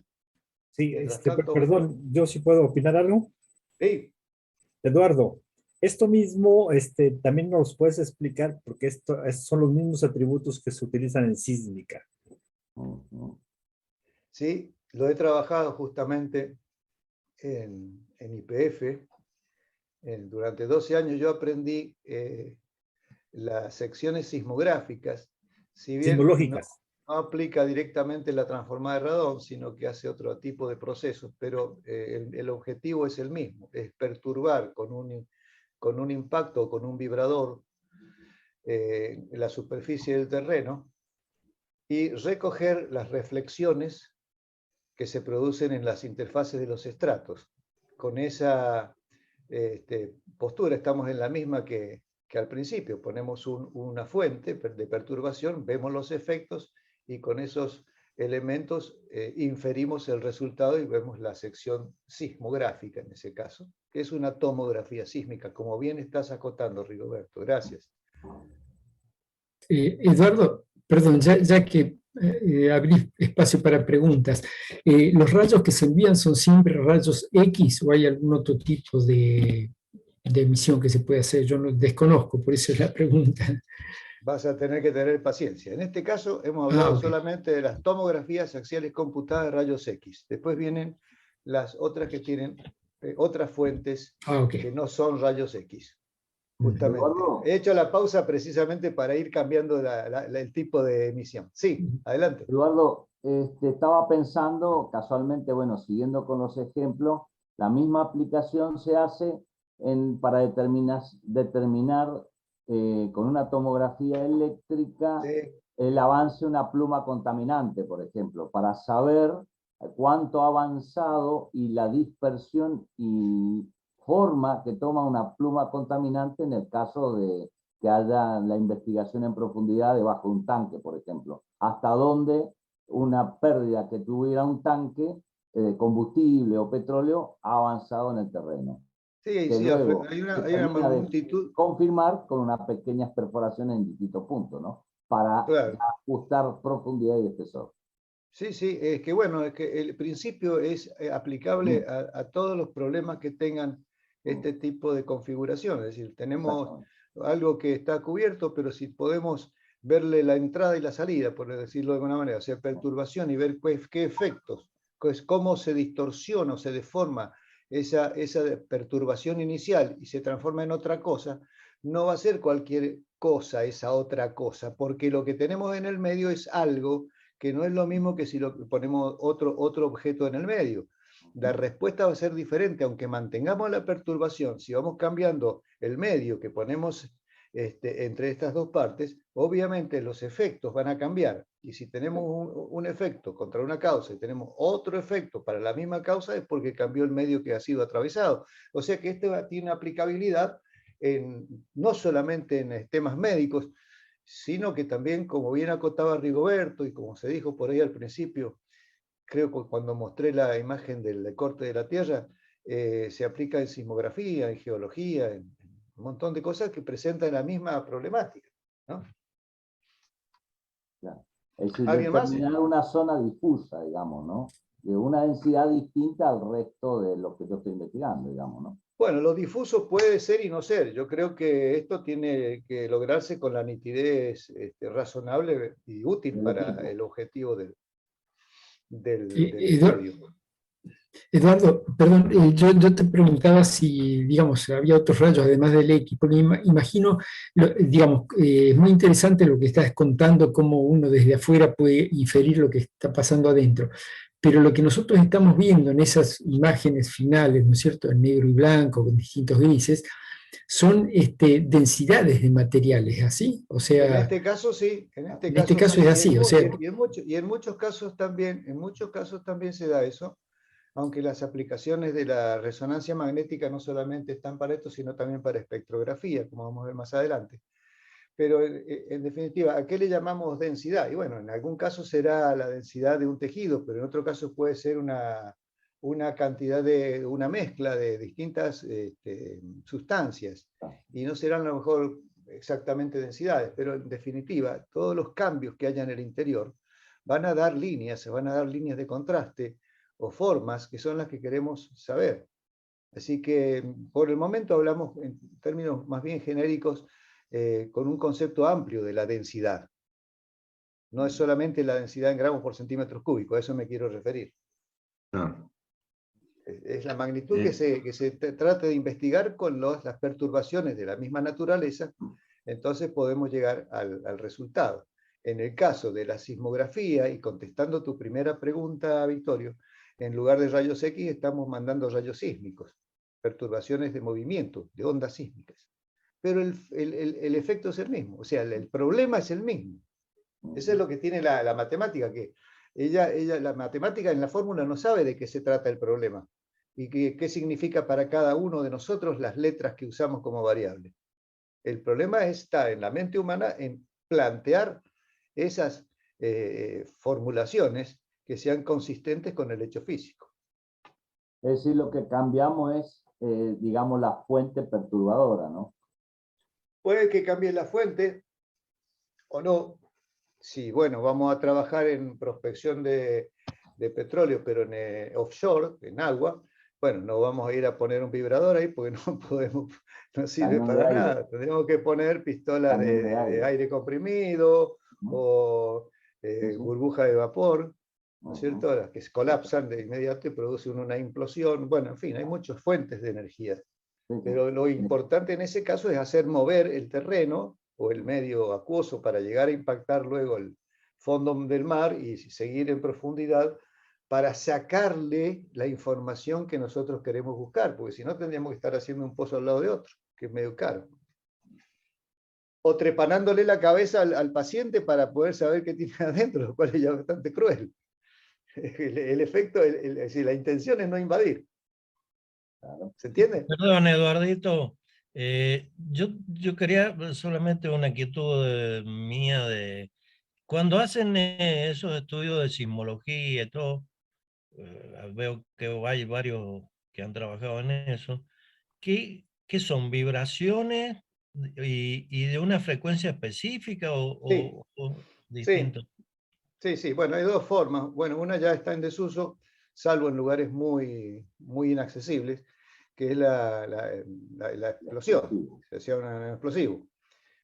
Sí, Tanto, perdón, yo sí puedo opinar algo. sí. Eduardo, esto mismo también nos puedes explicar, porque son los mismos atributos que se utilizan en sísmica. Sí, lo he trabajado justamente en IPF. Durante 12 años yo aprendí las secciones sismográficas, si bien Sismológicas. no aplica directamente la transformada de radón, sino que hace otro tipo de procesos, pero el objetivo es el mismo, es perturbar con un impacto o con un vibrador la superficie del terreno y recoger las reflexiones que se producen en las interfaces de los estratos. Con esa postura, estamos en la misma que al principio. Ponemos una fuente de perturbación, vemos los efectos y con esos elementos inferimos el resultado y vemos la sección sismográfica en ese caso, que es una tomografía sísmica, como bien estás acotando, Rigoberto. Gracias. Eduardo, perdón, ya que abrí espacio para preguntas, ¿los rayos que se envían son siempre rayos X o hay algún otro tipo de emisión que se puede hacer? Yo no desconozco, por eso es la pregunta. Vas a tener que tener paciencia. En este caso hemos hablado Ok. solamente de las tomografías axiales computadas de rayos X. Después vienen las otras que tienen otras fuentes Ok. que no son rayos X. Justamente. Eduardo, He hecho la pausa precisamente para ir cambiando el tipo de emisión. Sí, adelante. Eduardo, estaba pensando, casualmente, bueno, siguiendo con los ejemplos, la misma aplicación se hace para determinar con una tomografía eléctrica Sí. el avance de una pluma contaminante, por ejemplo, para saber cuánto ha avanzado y la dispersión y forma que toma una pluma contaminante en el caso de que haya la investigación en profundidad debajo de un tanque, por ejemplo. Hasta dónde una pérdida que tuviera un tanque de combustible o petróleo ha avanzado en el terreno. Sí, Que sí, luego hay se una termina de multitud. confirmar con unas pequeñas perforaciones en distintos puntos, ¿no? Para Claro. ajustar profundidad y espesor. Sí, sí, es que bueno, es que el principio es aplicable a todos los problemas que tengan este tipo de configuración. Es decir, tenemos algo que está cubierto, pero si podemos verle la entrada y la salida, por decirlo de alguna manera, o sea, perturbación y ver qué efectos, pues cómo se distorsiona o se deforma esa perturbación inicial y se transforma en otra cosa, no va a ser cualquier cosa esa otra cosa, porque lo que tenemos en el medio es algo que no es lo mismo que si lo ponemos otro objeto en el medio. La respuesta va a ser diferente, aunque mantengamos la perturbación. Si vamos cambiando el medio que ponemos entre estas dos partes, obviamente los efectos van a cambiar. Y si tenemos un efecto contra una causa y tenemos otro efecto para la misma causa, es porque cambió el medio que ha sido atravesado. O sea que esto tiene aplicabilidad no solamente en temas médicos, sino que también, como bien acotaba Rigoberto, y como se dijo por ahí al principio, creo que cuando mostré la imagen del corte de la Tierra, se aplica en sismografía, en geología, en un montón de cosas que presentan la misma problemática, ¿no? Claro. Es decir, ¿Alguien más? determinar una zona difusa, digamos, ¿no? De una densidad distinta al resto de lo que yo estoy investigando, digamos, ¿no? Bueno, lo difuso puede ser y no ser. Yo creo que esto tiene que lograrse con la nitidez razonable y útil para el objetivo del estudio. Eduardo, perdón, yo te preguntaba si, digamos, había otros rayos además del X, porque imagino, digamos, es muy interesante lo que estás contando, cómo uno desde afuera puede inferir lo que está pasando adentro. Pero lo que nosotros estamos viendo en esas imágenes finales, ¿no es cierto?, en negro y blanco, con distintos grises, son densidades de materiales, ¿así? O sea, en este caso sí, en este caso sí, es así, o sea, y en muchos casos también se da eso, aunque las aplicaciones de la resonancia magnética no solamente están para esto, sino también para espectrografía, como vamos a ver más adelante. Pero en definitiva, ¿a qué le llamamos densidad? Y bueno, en algún caso será la densidad de un tejido, pero en otro caso puede ser una cantidad una mezcla de distintas sustancias, y no serán a lo mejor exactamente densidades, pero en definitiva, todos los cambios que haya en el interior van a dar líneas, se van a dar líneas de contraste o formas que son las que queremos saber. Así que por el momento hablamos en términos más bien genéricos, con un concepto amplio de la densidad. No es solamente la densidad en gramos por centímetros cúbicos, a eso me quiero referir. No. Es la magnitud que se trata de investigar con las perturbaciones de la misma naturaleza, entonces podemos llegar al resultado. En el caso de la sismografía, y contestando tu primera pregunta, Victorio, en lugar de rayos X estamos mandando rayos sísmicos, perturbaciones de movimiento, de ondas sísmicas. Pero el efecto es el mismo, o sea, el problema es el mismo. Eso es lo que tiene la matemática, que la matemática en la fórmula no sabe de qué se trata el problema. y qué significa para cada uno de nosotros las letras que usamos como variable. El problema está en la mente humana en plantear esas formulaciones que sean consistentes con el hecho físico. Es decir, lo que cambiamos es, digamos, la fuente perturbadora, ¿no? Puede que cambie la fuente o no. Si, bueno, vamos a trabajar en prospección de petróleo, pero en offshore, en agua, bueno, no vamos a ir a poner un vibrador ahí porque no podemos, no sirve para nada. Tendríamos que poner pistolas de aire comprimido o burbuja de vapor, ¿no es cierto? Las que se colapsan de inmediato y producen una implosión. Bueno, en fin, hay muchas fuentes de energía. Pero lo importante en ese caso es hacer mover el terreno o el medio acuoso para llegar a impactar luego el fondo del mar y seguir en profundidad para sacarle la información que nosotros queremos buscar, porque si no tendríamos que estar haciendo un pozo al lado de otro, que es medio caro. O trepanándole la cabeza al paciente para poder saber qué tiene adentro, lo cual es ya bastante cruel. El efecto, es decir, la intención es no invadir. ¿Se entiende? Perdón, Eduardito. Yo quería solamente una inquietud mía de cuando hacen esos estudios de sismología y todo, veo que hay varios que han trabajado en eso. ¿Qué son? ¿Vibraciones y de una frecuencia específica o distinto? Sí, bueno, hay dos formas. Bueno, una ya está en desuso, salvo en lugares muy, muy inaccesibles, que es la explosión, se hacía un explosivo.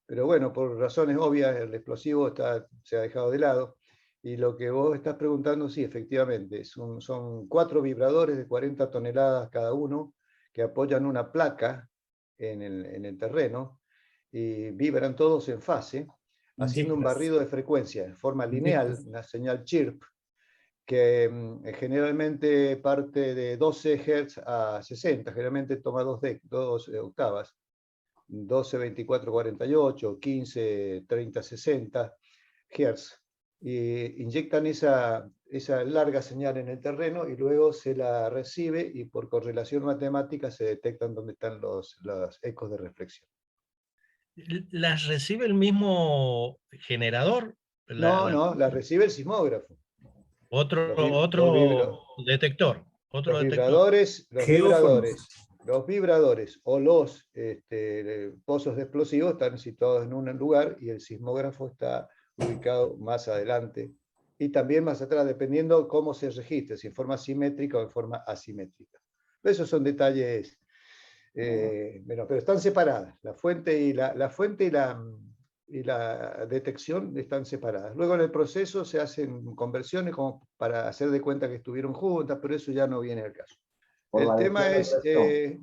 Pero bueno, por razones obvias, el explosivo se ha dejado de lado. Y lo que vos estás preguntando, sí, efectivamente, son 4 vibradores de 40 toneladas cada uno, que apoyan una placa en el terreno, y vibran todos en fase, haciendo un barrido de frecuencia, de forma lineal, una señal chirp, que generalmente parte de 12 Hz a 60, generalmente toma 2 octavas, 12, 24, 48, 15, 30, 60 Hz, y inyectan esa larga señal en el terreno y luego se la recibe y por correlación matemática se detectan dónde están los ecos de reflexión. ¿Las recibe el mismo generador? No, la recibe el sismógrafo. Otro detector. Los vibradores o los pozos de explosivos están situados en un lugar y el sismógrafo está ubicado más adelante y también más atrás, dependiendo cómo se registre, si en forma simétrica o en forma asimétrica. Esos son detalles, pero están separadas. La fuente y la detección están separadas. Luego en el proceso se hacen conversiones como para hacer de cuenta que estuvieron juntas, pero eso ya no viene al caso. El tema es que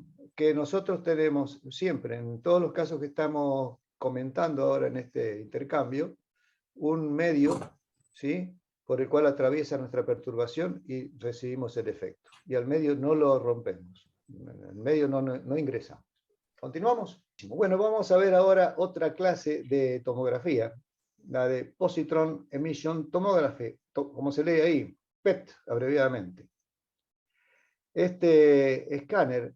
nosotros tenemos siempre, en todos los casos que estamos comentando ahora en este intercambio, un medio, ¿sí?, por el cual atraviesa nuestra perturbación y recibimos el efecto. Y al medio no lo rompemos, al medio no ingresamos. ¿Continuamos? Bueno, vamos a ver ahora otra clase de tomografía, la de Positron Emission Tomography, como se lee ahí, PET abreviadamente. Este escáner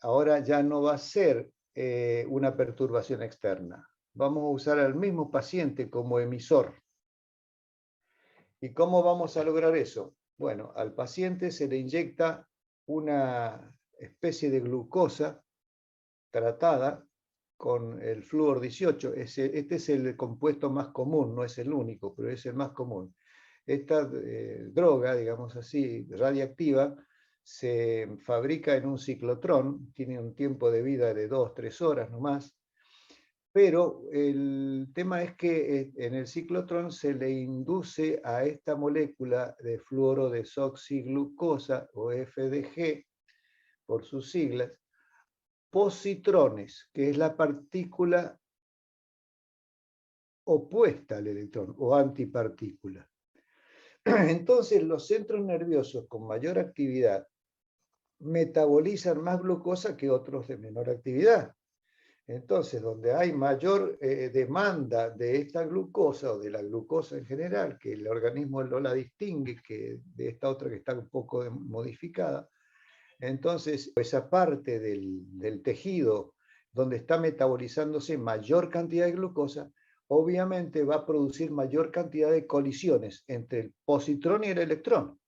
ahora ya no va a ser una perturbación externa. Vamos a usar al mismo paciente como emisor. ¿Y cómo vamos a lograr eso? Bueno, al paciente se le inyecta una especie de glucosa tratada con el flúor 18. Este es el compuesto más común, no es el único, pero es el más común. Esta droga, digamos así, radiactiva, se fabrica en un ciclotrón, tiene un tiempo de vida de 2-3 horas nomás, pero el tema es que en el ciclotrón se le induce a esta molécula de fluorodesoxiglucosa, o FDG, por sus siglas, positrones, que es la partícula opuesta al electrón, o antipartícula. Entonces los centros nerviosos con mayor actividad metabolizan más glucosa que otros de menor actividad. Entonces, donde hay mayor demanda de esta glucosa, o de la glucosa en general, que el organismo no la distingue que de esta otra que está un poco modificada, Entonces, esa parte del tejido donde está metabolizándose mayor cantidad de glucosa, obviamente va a producir mayor cantidad de colisiones entre el positrón y el electrón.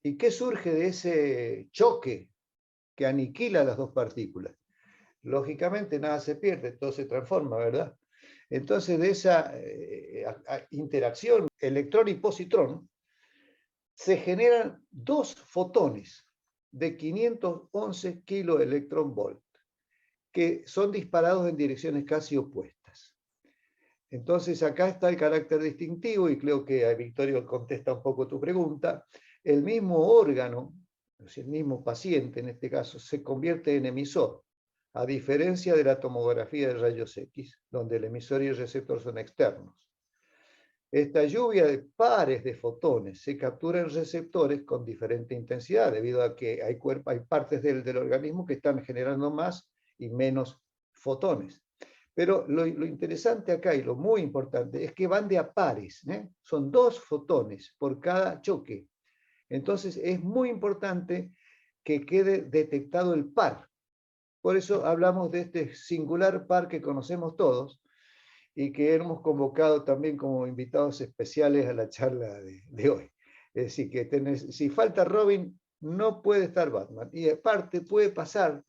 ¿Y qué surge de ese choque que aniquila las dos partículas? Lógicamente nada se pierde, todo se transforma, ¿verdad? Entonces de esa interacción electrón y positrón se generan dos fotones de 511 kiloelectronvolt que son disparados en direcciones casi opuestas. Entonces acá está el carácter distintivo y creo que Victorio contesta un poco tu pregunta. El mismo órgano, el mismo paciente en este caso, se convierte en emisor, a diferencia de la tomografía de rayos X, donde el emisor y el receptor son externos. Esta lluvia de pares de fotones se captura en receptores con diferente intensidad, debido a que hay partes del organismo que están generando más y menos fotones. Pero lo interesante acá y lo muy importante es que van de a pares, ¿eh? Son 2 fotones por cada choque. Entonces es muy importante que quede detectado el par. Por eso hablamos de este singular par que conocemos todos y que hemos convocado también como invitados especiales a la charla de hoy. Es decir, que si falta Robin, no puede estar Batman. Y aparte puede pasar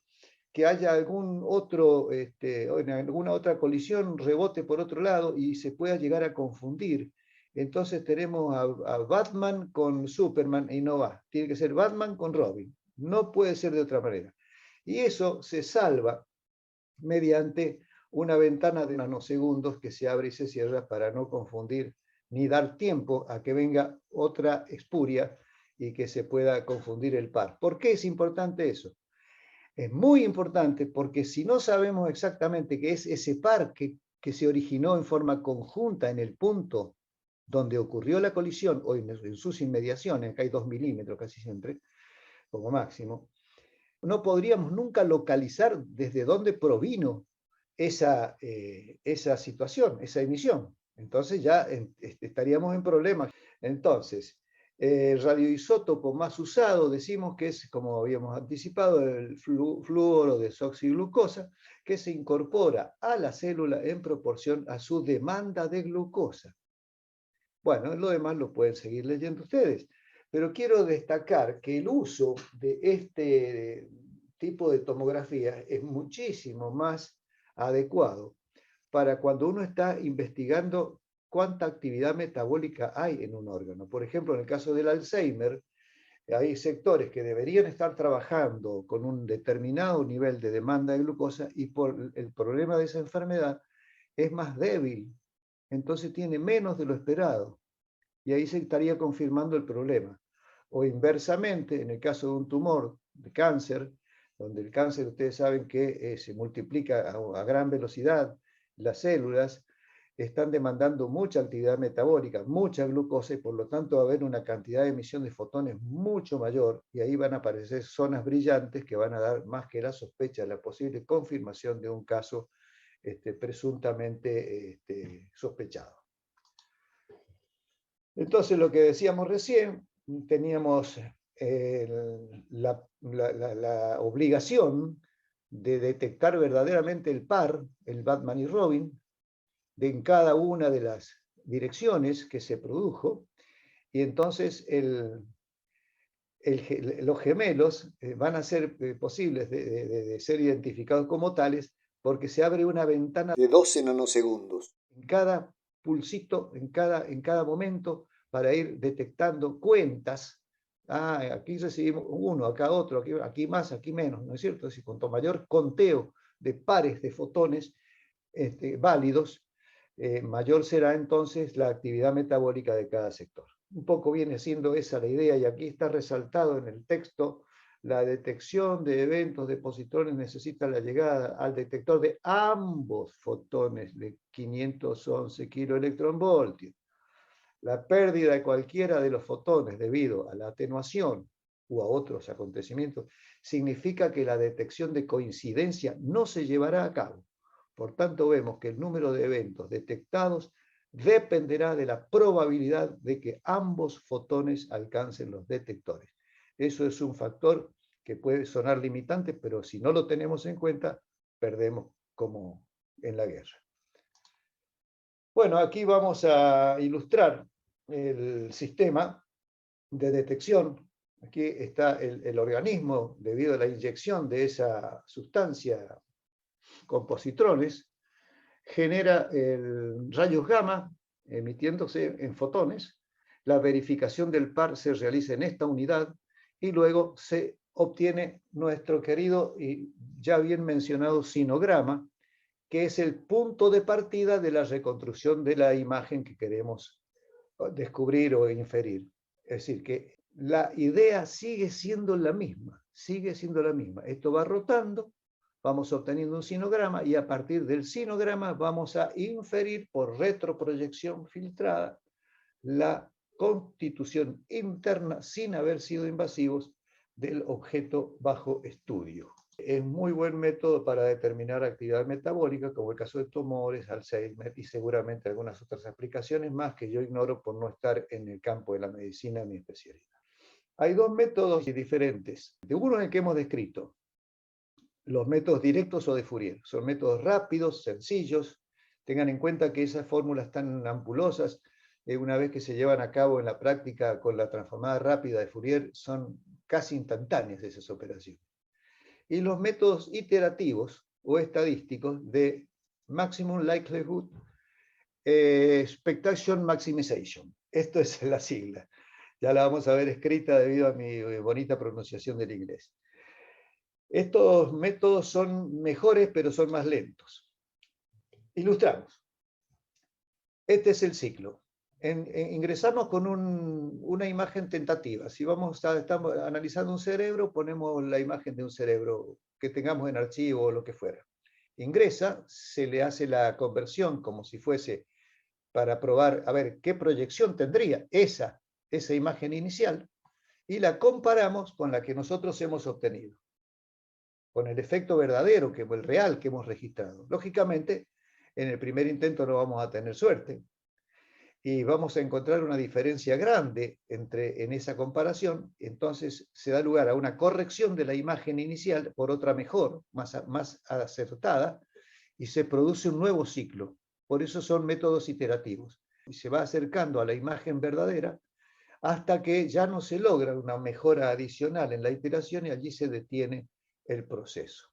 que haya algún otro, en alguna otra colisión, rebote por otro lado y se pueda llegar a confundir. Entonces tenemos a Batman con Superman y no va. Tiene que ser Batman con Robin. No puede ser de otra manera. Y eso se salva mediante una ventana de nanosegundos que se abre y se cierra para no confundir ni dar tiempo a que venga otra espuria y que se pueda confundir el par. ¿Por qué es importante eso? Es muy importante porque si no sabemos exactamente qué es ese par que se originó en forma conjunta en el punto donde ocurrió la colisión o en sus inmediaciones, acá hay 2 milímetros casi siempre, como máximo, no podríamos nunca localizar desde dónde provino esa situación, esa emisión. Entonces ya estaríamos en problemas. Entonces, el radioisótopo más usado decimos que es, como habíamos anticipado, el fluoro desoxiglucosa, que se incorpora a la célula en proporción a su demanda de glucosa. Bueno, lo demás lo pueden seguir leyendo ustedes, pero quiero destacar que el uso de este tipo de tomografía es muchísimo más adecuado para cuando uno está investigando cuánta actividad metabólica hay en un órgano. Por ejemplo, en el caso del Alzheimer, hay sectores que deberían estar trabajando con un determinado nivel de demanda de glucosa y por el problema de esa enfermedad es más débil, entonces tiene menos de lo esperado. Y ahí se estaría confirmando el problema. O inversamente, en el caso de un tumor de cáncer, donde el cáncer ustedes saben que se multiplica a gran velocidad, las células están demandando mucha actividad metabólica, mucha glucosa, y por lo tanto va a haber una cantidad de emisión de fotones mucho mayor, y ahí van a aparecer zonas brillantes que van a dar más que la sospecha, la posible confirmación de un caso presuntamente sospechado. Entonces, lo que decíamos recién, teníamos la obligación de detectar verdaderamente el par, el Batman y Robin, en cada una de las direcciones que se produjo, y entonces los gemelos van a ser posibles de ser identificados como tales porque se abre una ventana de 12 nanosegundos en cada pulsito, en cada momento, para ir detectando cuentas. Aquí recibimos uno, acá otro, aquí más, aquí menos, ¿no es cierto? Es decir, cuanto mayor conteo de pares de fotones válidos, mayor será entonces la actividad metabólica de cada sector. Un poco viene siendo esa la idea, y aquí está resaltado en el texto: la detección de eventos de positrones necesita la llegada al detector de ambos fotones de 511 kiloelectronvoltios. La pérdida de cualquiera de los fotones debido a la atenuación u a otros acontecimientos significa que la detección de coincidencia no se llevará a cabo. Por tanto, vemos que el número de eventos detectados dependerá de la probabilidad de que ambos fotones alcancen los detectores. Eso es un factor que puede sonar limitante, pero si no lo tenemos en cuenta, perdemos como en la guerra. Bueno, aquí vamos a ilustrar el sistema de detección. Aquí está el organismo, debido a la inyección de esa sustancia con positrones, genera rayos gamma emitiéndose en fotones. La verificación del par se realiza en esta unidad y luego se obtiene nuestro querido y ya bien mencionado sinograma, que es el punto de partida de la reconstrucción de la imagen que queremos descubrir o inferir. Es decir, que la idea sigue siendo la misma, sigue siendo la misma. Esto va rotando, vamos obteniendo un sinograma y a partir del sinograma vamos a inferir por retroproyección filtrada la constitución interna sin haber sido invasivos del objeto bajo estudio. Es muy buen método para determinar actividad metabólica, como el caso de tumores, Alzheimer y seguramente algunas otras aplicaciones más que yo ignoro por no estar en el campo de la medicina, mi especialidad. Hay dos métodos diferentes. De uno en el que hemos descrito, los métodos directos o de Fourier. Son métodos rápidos, sencillos. Tengan en cuenta que esas fórmulas tan ampulosas, una vez que se llevan a cabo en la práctica con la transformada rápida de Fourier, son casi instantáneas esas operaciones. Y los métodos iterativos o estadísticos de Maximum Likelihood Expectation Maximization. Esto es la sigla. Ya la vamos a ver escrita debido a mi bonita pronunciación del inglés. Estos métodos son mejores, pero son más lentos. Ilustramos. Este es el ciclo. Ingresamos con una imagen tentativa. Si estamos analizando un cerebro, ponemos la imagen de un cerebro que tengamos en archivo o lo que fuera. Ingresa, se le hace la conversión como si fuese para probar, a ver, qué proyección tendría esa imagen inicial, y la comparamos con la que nosotros hemos obtenido, con el efecto verdadero, el real que hemos registrado. Lógicamente, en el primer intento no vamos a tener suerte, y vamos a encontrar una diferencia grande en esa comparación. Entonces se da lugar a una corrección de la imagen inicial por otra mejor, más acertada, y se produce un nuevo ciclo. Por eso son métodos iterativos. Y se va acercando a la imagen verdadera hasta que ya no se logra una mejora adicional en la iteración y allí se detiene el proceso.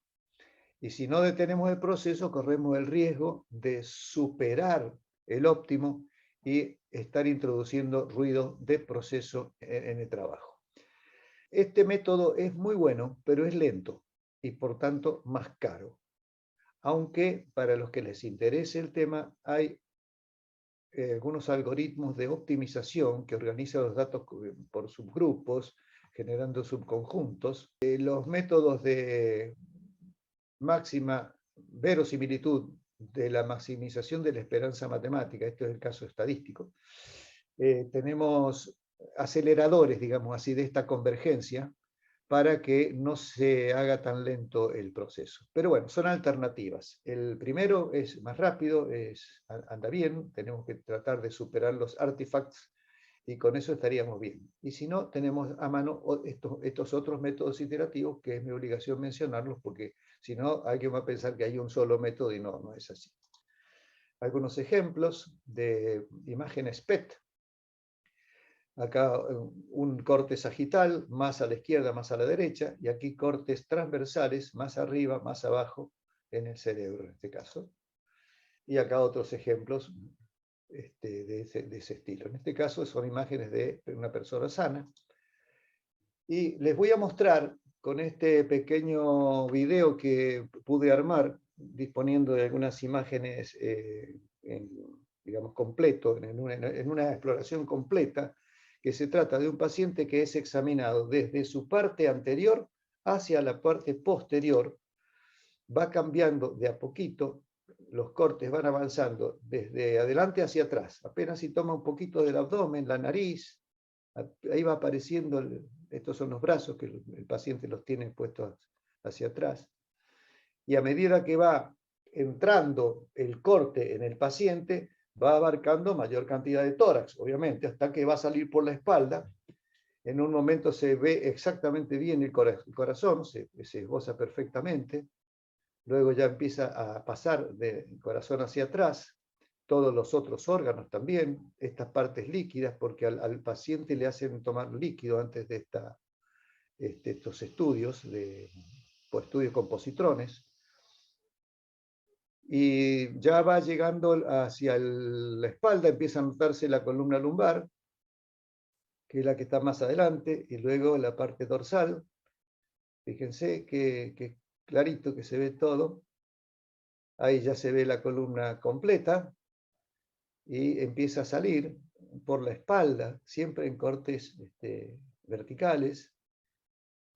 Y si no detenemos el proceso, corremos el riesgo de superar el óptimo y estar introduciendo ruido de proceso en el trabajo. Este método es muy bueno, pero es lento y por tanto más caro. Aunque para los que les interese el tema, hay algunos algoritmos de optimización que organizan los datos por subgrupos, generando subconjuntos. Los métodos de máxima verosimilitud de la maximización de la esperanza matemática, esto es el caso estadístico, tenemos aceleradores, digamos así, de esta convergencia para que no se haga tan lento el proceso. Pero bueno, son alternativas. El primero es más rápido, anda bien, tenemos que tratar de superar los artifacts y con eso estaríamos bien. Y si no, tenemos a mano estos otros métodos iterativos, que es mi obligación mencionarlos, porque si no, alguien va a pensar que hay un solo método y no es así. Algunos ejemplos de imágenes PET. Acá un corte sagital, más a la izquierda, más a la derecha, y aquí cortes transversales, más arriba, más abajo, en el cerebro en este caso. Y acá otros ejemplos de ese estilo. En este caso son imágenes de una persona sana. Y les voy a mostrar con este pequeño video que pude armar, disponiendo de algunas imágenes, digamos, completo, en una exploración completa, que se trata de un paciente que es examinado desde su parte anterior hacia la parte posterior, va cambiando de a poquito, los cortes van avanzando desde adelante hacia atrás, apenas si toma un poquito del abdomen, la nariz, ahí va apareciendo, estos son los brazos que el paciente los tiene puestos hacia atrás, y a medida que va entrando el corte en el paciente, va abarcando mayor cantidad de tórax, obviamente, hasta que va a salir por la espalda, En un momento se ve exactamente bien el corazón, se esboza perfectamente. Luego ya empieza a pasar del corazón hacia atrás, todos los otros órganos también, estas partes líquidas, porque al paciente le hacen tomar líquido antes de estos estudios, estudios con positrones. Y ya va llegando hacia la espalda, empieza a notarse la columna lumbar, que es la que está más adelante, y luego la parte dorsal. Fíjense que clarito que se ve todo. Ahí ya se ve la columna completa y empieza a salir por la espalda, siempre en cortes verticales,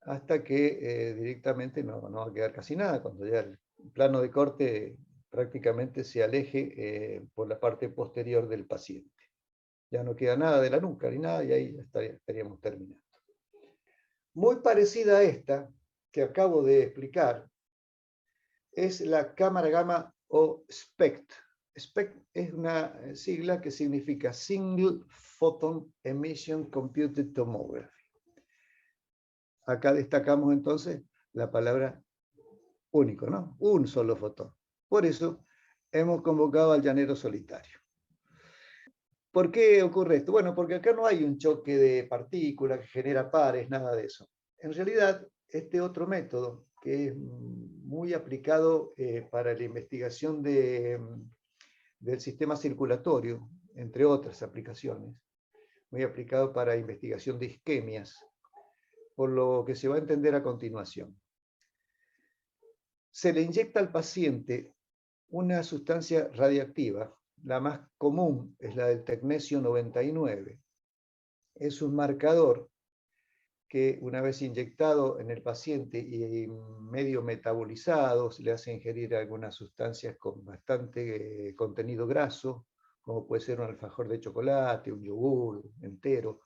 hasta que directamente no va a quedar casi nada, cuando ya el plano de corte prácticamente se aleje por la parte posterior del paciente. Ya no queda nada de la nuca ni nada, y ahí estaríamos terminando. Muy parecida a esta que acabo de explicar es la cámara gamma o SPECT. SPECT es una sigla que significa Single Photon Emission Computed Tomography. Acá destacamos entonces la palabra único, ¿no? Un solo fotón. Por eso hemos convocado al llanero solitario. ¿Por qué ocurre esto? Bueno, porque acá no hay un choque de partículas que genera pares, nada de eso. En realidad, este otro método, que es muy aplicado para la investigación del sistema circulatorio, entre otras aplicaciones, muy aplicado para investigación de isquemias, por lo que se va a entender a continuación. Se le inyecta al paciente una sustancia radiactiva. La más común es la del tecnesio 99. Es un marcador que una vez inyectado en el paciente y medio metabolizado, se le hace ingerir algunas sustancias con bastante contenido graso, como puede ser un alfajor de chocolate, un yogur entero,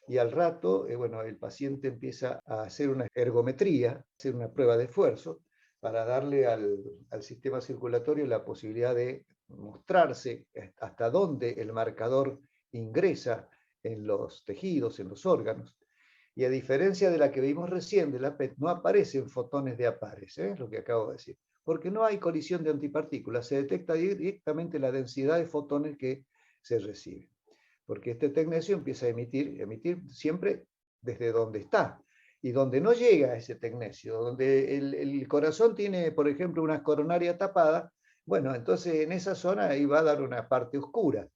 y al rato, bueno, el paciente empieza a hacer una ergometría, hacer una prueba de esfuerzo, para darle al sistema circulatorio la posibilidad de mostrarse hasta dónde el marcador ingresa en los tejidos, en los órganos. Y a diferencia de la que vimos recién, de la PET, no aparecen fotones de apares, lo que acabo de decir, porque no hay colisión de antipartículas, se detecta directamente la densidad de fotones que se reciben. Porque este tecnesio empieza a emitir siempre desde donde está. Y donde no llega ese tecnesio, donde el corazón tiene, por ejemplo, una coronaria tapada, bueno, entonces en esa zona ahí va a dar una parte oscura.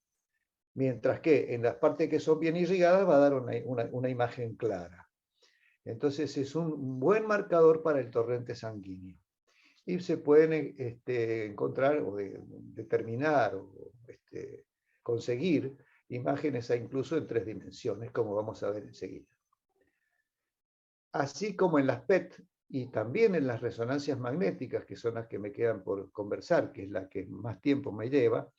Mientras que en las partes que son bien irrigadas va a dar una imagen clara. Entonces es un buen marcador para el torrente sanguíneo. Y se pueden encontrar o determinar o conseguir imágenes incluso en 3 dimensiones, como vamos a ver enseguida. Así como en las PET y también en las resonancias magnéticas, que son las que me quedan por conversar, que es la que más tiempo me lleva,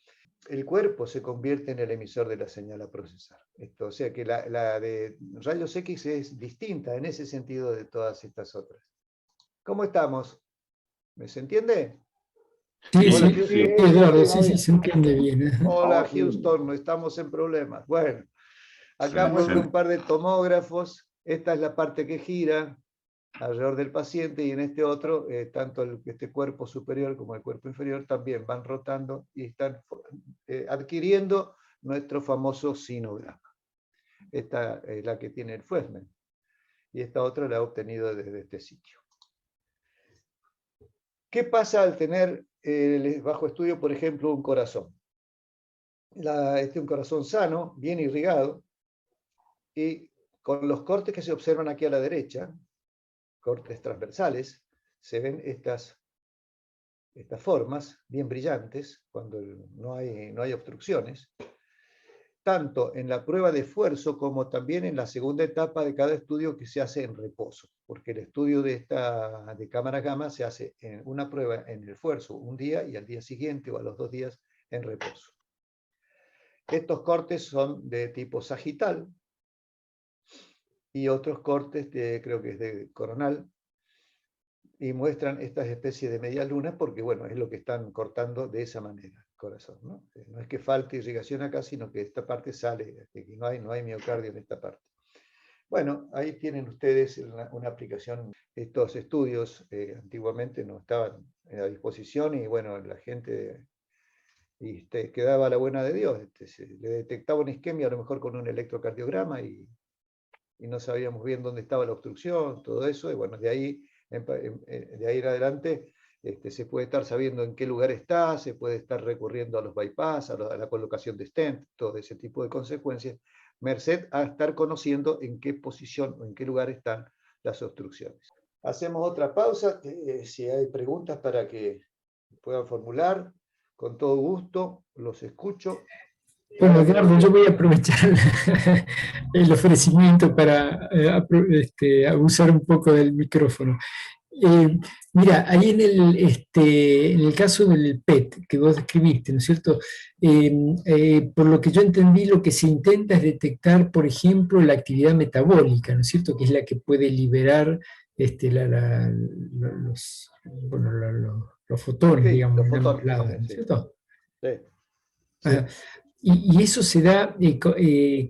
el cuerpo se convierte en el emisor de la señal a procesar. O sea que la de rayos X es distinta en ese sentido de todas estas otras. ¿Cómo estamos? ¿Me se entiende? Sí, Hola, sí, Houston. Eduardo, sí, se entiende bien. Hola, Houston, no estamos en problemas. Bueno, acá muestro un par de tomógrafos. Esta es la parte que gira alrededor del paciente, y en este otro, tanto este cuerpo superior como el cuerpo inferior también van rotando y están adquiriendo nuestro famoso sinograma. Esta es la que tiene el Fuessman, y esta otra la he obtenido desde este sitio. ¿Qué pasa al tener bajo estudio, por ejemplo, un corazón? Un corazón sano, bien irrigado, y con los cortes que se observan aquí a la derecha, cortes transversales, se ven estas formas bien brillantes cuando no hay obstrucciones, tanto en la prueba de esfuerzo como también en la segunda etapa de cada estudio que se hace en reposo, porque el estudio de cámara gamma se hace en una prueba en el esfuerzo un día y al día siguiente o a los 2 días en reposo. Estos cortes son de tipo sagital y otros cortes creo que es de coronal, y muestran estas especies de media luna porque, bueno, es lo que están cortando de esa manera el corazón, ¿no? No es que falte irrigación acá, sino que esta parte sale, que no hay miocardio en esta parte. Bueno, ahí tienen ustedes una aplicación. Estos estudios antiguamente no estaban a disposición y bueno, la gente quedaba a la buena de Dios. Se le detectaba una isquemia a lo mejor con un electrocardiograma y no sabíamos bien dónde estaba la obstrucción, todo eso, y bueno, de ahí en adelante se puede estar sabiendo en qué lugar está, se puede estar recurriendo a los bypass, a la colocación de stent, todo ese tipo de consecuencias, merced a estar conociendo en qué posición o en qué lugar están las obstrucciones. Hacemos otra pausa, si hay preguntas para que puedan formular, con todo gusto, los escucho. Bueno, Eduardo, yo voy a aprovechar el ofrecimiento para abusar un poco del micrófono. Mira, ahí en el caso del PET que vos describiste, ¿no es cierto? Por lo que yo entendí, lo que se intenta es detectar, por ejemplo, la actividad metabólica, ¿no es cierto? Que es la que puede liberar los fotones, Sí, digamos, los en ambos fotones, lados, ¿no es sí. cierto? Sí, Ajá. Y eso se da,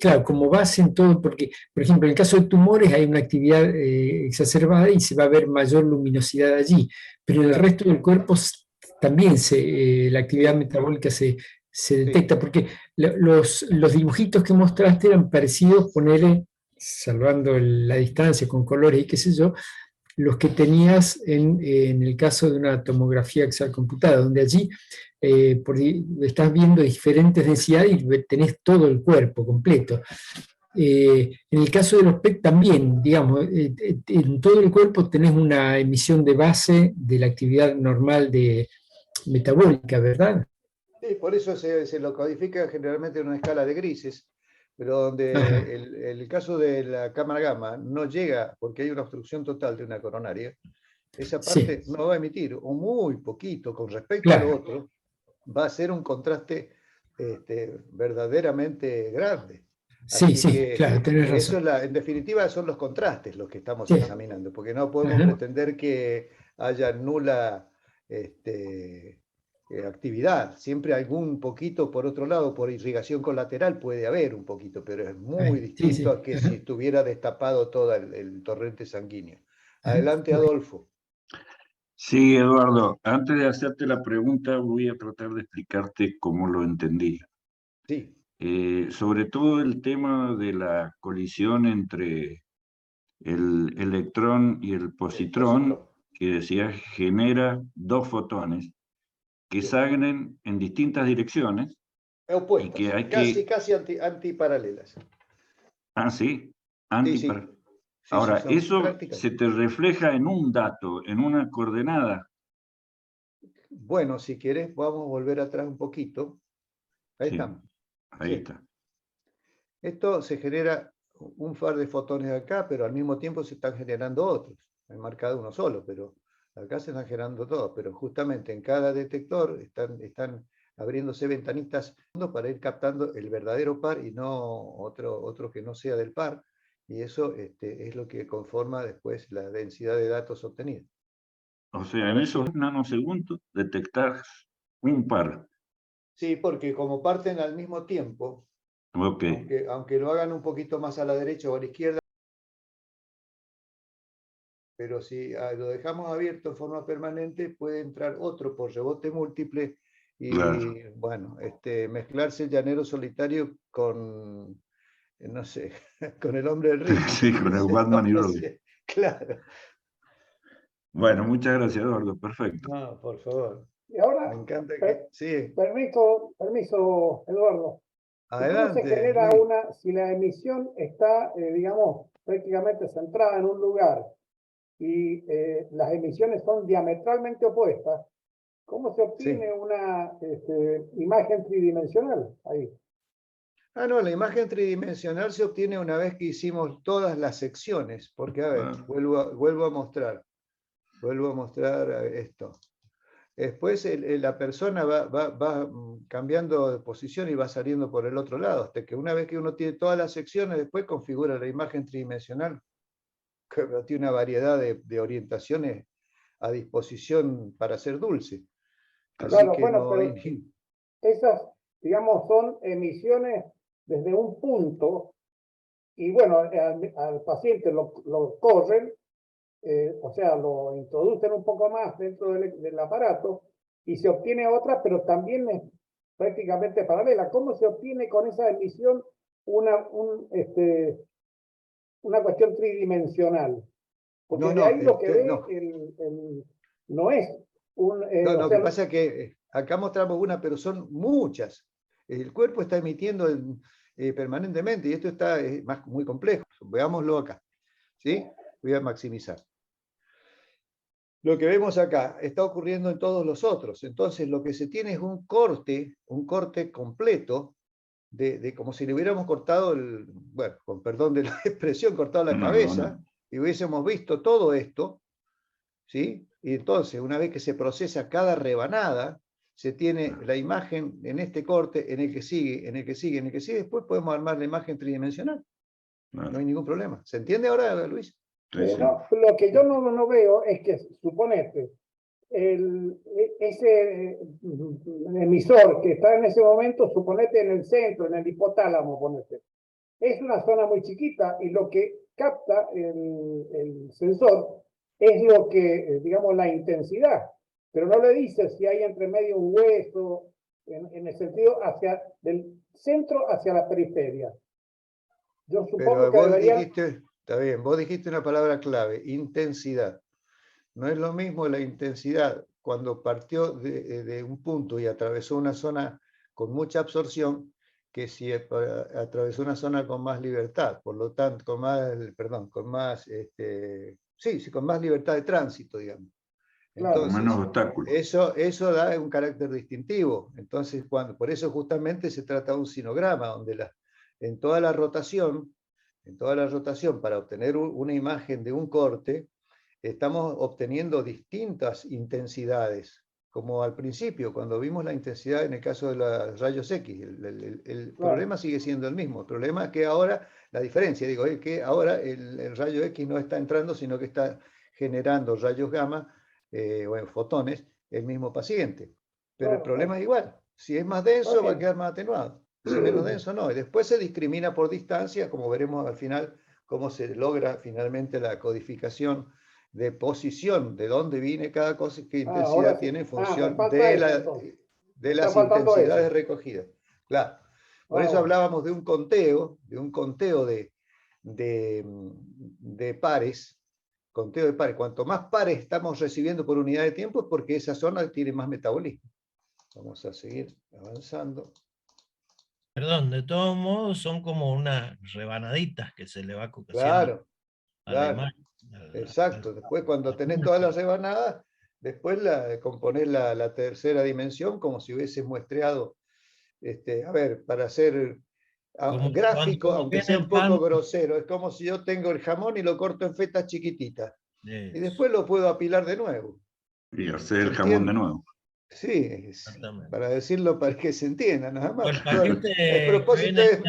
claro, como base en todo, porque, por ejemplo, en el caso de tumores hay una actividad exacerbada y se va a ver mayor luminosidad allí, pero en el resto del cuerpo también la actividad metabólica se detecta, porque los dibujitos que mostraste eran parecidos, ponerle, salvando la distancia con colores y qué sé yo, los que tenías en el caso de una tomografía axial computada, donde allí estás viendo diferentes densidades y tenés todo el cuerpo completo. En el caso de los PET también, digamos, en todo el cuerpo tenés una emisión de base de la actividad normal metabólica, ¿verdad? Sí, por eso se lo codifica generalmente en una escala de grises, pero donde el caso de la cámara gamma no llega porque hay una obstrucción total de una coronaria, esa parte no va a emitir, o muy poquito con respecto a lo otro, va a ser un contraste verdaderamente grande. Sí, Así que claro, tenés eso razón. en definitiva son los contrastes los que estamos examinando, porque no podemos pretender que haya nula actividad. Siempre algún poquito, por otro lado, por irrigación colateral puede haber un poquito, pero es muy distinto a que si estuviera destapado todo el torrente sanguíneo. Adelante, Adolfo. Sí, Eduardo, antes de hacerte la pregunta, voy a tratar de explicarte cómo lo entendí. Sí. Sobre todo el tema de la colisión entre el electrón y el positrón, que decía genera dos fotones que salen en distintas direcciones. Opuestas, y que hay casi antiparalelas. Ah, sí, Sí. Ahora, eso se te refleja en un dato, en una coordenada. Bueno, si quieres, vamos a volver atrás un poquito. Ahí estamos. Ahí está. Esto se genera un par de fotones acá, pero al mismo tiempo se están generando otros. He marcado uno solo, pero acá se están generando todos. Pero justamente en cada detector están abriéndose ventanitas para ir captando el verdadero par y no otro que no sea del par. Y eso es lo que conforma después la densidad de datos obtenida. O sea, en esos nanosegundos detectas un par. Sí, porque como parten al mismo tiempo, aunque lo hagan un poquito más a la derecha o a la izquierda, pero si lo dejamos abierto en forma permanente, puede entrar otro por rebote múltiple y, bueno, mezclarse el llanero solitario con, no sé, con el hombre del ritmo. Sí, con el Batman y Robin. Claro. Bueno, muchas gracias, Eduardo. Perfecto. No, por favor. Y ahora, me encanta que... Sí. Permiso, Eduardo. Adelante. ¿Cómo se genera si la emisión está, digamos, prácticamente centrada en un lugar y las emisiones son diametralmente opuestas? ¿Cómo se obtiene una imagen tridimensional ahí? No, la imagen tridimensional se obtiene una vez que hicimos todas las secciones, porque, a ver, vuelvo a mostrar esto. Después la persona va cambiando de posición y va saliendo por el otro lado, hasta que una vez que uno tiene todas las secciones, después configura la imagen tridimensional, que tiene una variedad de orientaciones a disposición para ser dulce. Claro, bueno, pero esas, digamos, son emisiones desde un punto y bueno, al paciente lo corren, o sea, lo introducen un poco más dentro del aparato y se obtiene otra, pero también es prácticamente paralela. ¿Cómo se obtiene con esa emisión una cuestión tridimensional? Porque No, de ahí lo que ve no. no es un... No, o lo sea, que pasa es que acá mostramos una, pero son muchas. El cuerpo está emitiendo permanentemente y esto está muy complejo. Veámoslo acá. ¿Sí? Voy a maximizar. Lo que vemos acá está ocurriendo en todos los otros. Entonces lo que se tiene es un corte completo, de como si le hubiéramos cortado, bueno, con perdón de la expresión, cortado la cabeza, y hubiésemos visto todo esto, ¿sí? Y entonces, una vez que se procesa cada rebanada, se tiene la imagen en este corte, en el que sigue, en el que sigue, en el que sigue, después podemos armar la imagen tridimensional. No hay ningún problema. ¿Se entiende ahora, Luis? no, lo que yo no veo es que, suponete, ese emisor que está en ese momento, suponete en el centro, en el hipotálamo, ponete, es una zona muy chiquita y lo que capta el sensor es lo que, digamos, la intensidad, pero no le dice si hay entre medio un hueso, en el sentido del centro hacia la periferia. Yo supongo Pero que vos deberían... dijiste, está bien, vos dijiste una palabra clave, intensidad. No es lo mismo la intensidad cuando partió de un punto y atravesó una zona con mucha absorción que si atravesó una zona con más libertad, por lo tanto, con más libertad de tránsito, digamos. Entonces, menos obstáculos. eso da un carácter distintivo. Entonces, por eso justamente se trata de un sinograma, donde en toda la rotación, para obtener una imagen de un corte, estamos obteniendo distintas intensidades, como al principio, cuando vimos la intensidad en el caso de los rayos X. El problema sigue siendo el mismo. El problema es que ahora, la diferencia, digo, es que ahora el rayo X no está entrando, sino que está generando rayos gamma, o en fotones, el mismo paciente. Pero el problema es igual. Si es más denso, va a quedar más atenuado. Si es menos denso, no. Y después se discrimina por distancia, como veremos al final, cómo se logra finalmente la codificación de posición, de dónde viene cada cosa, qué intensidad tiene en función de las intensidades recogidas. Claro. Por eso hablábamos de un conteo de pares. Conteo de pares. Cuanto más pares estamos recibiendo por unidad de tiempo es porque esa zona tiene más metabolismo. Vamos a seguir avanzando. Perdón, de todos modos son como unas rebanaditas que se le va haciendo Claro, a la claro. imagen. Exacto. Después cuando tenés todas las rebanadas, después componés la tercera dimensión como si hubieses muestreado, a ver, para hacer gráfico, aunque sea un poco grosero, es como si yo tengo el jamón y lo corto en fetas chiquititas. Y después lo puedo apilar de nuevo. Y hacer el jamón de nuevo. Sí, para decirlo para que se entienda, nada más. El paquete El propósito es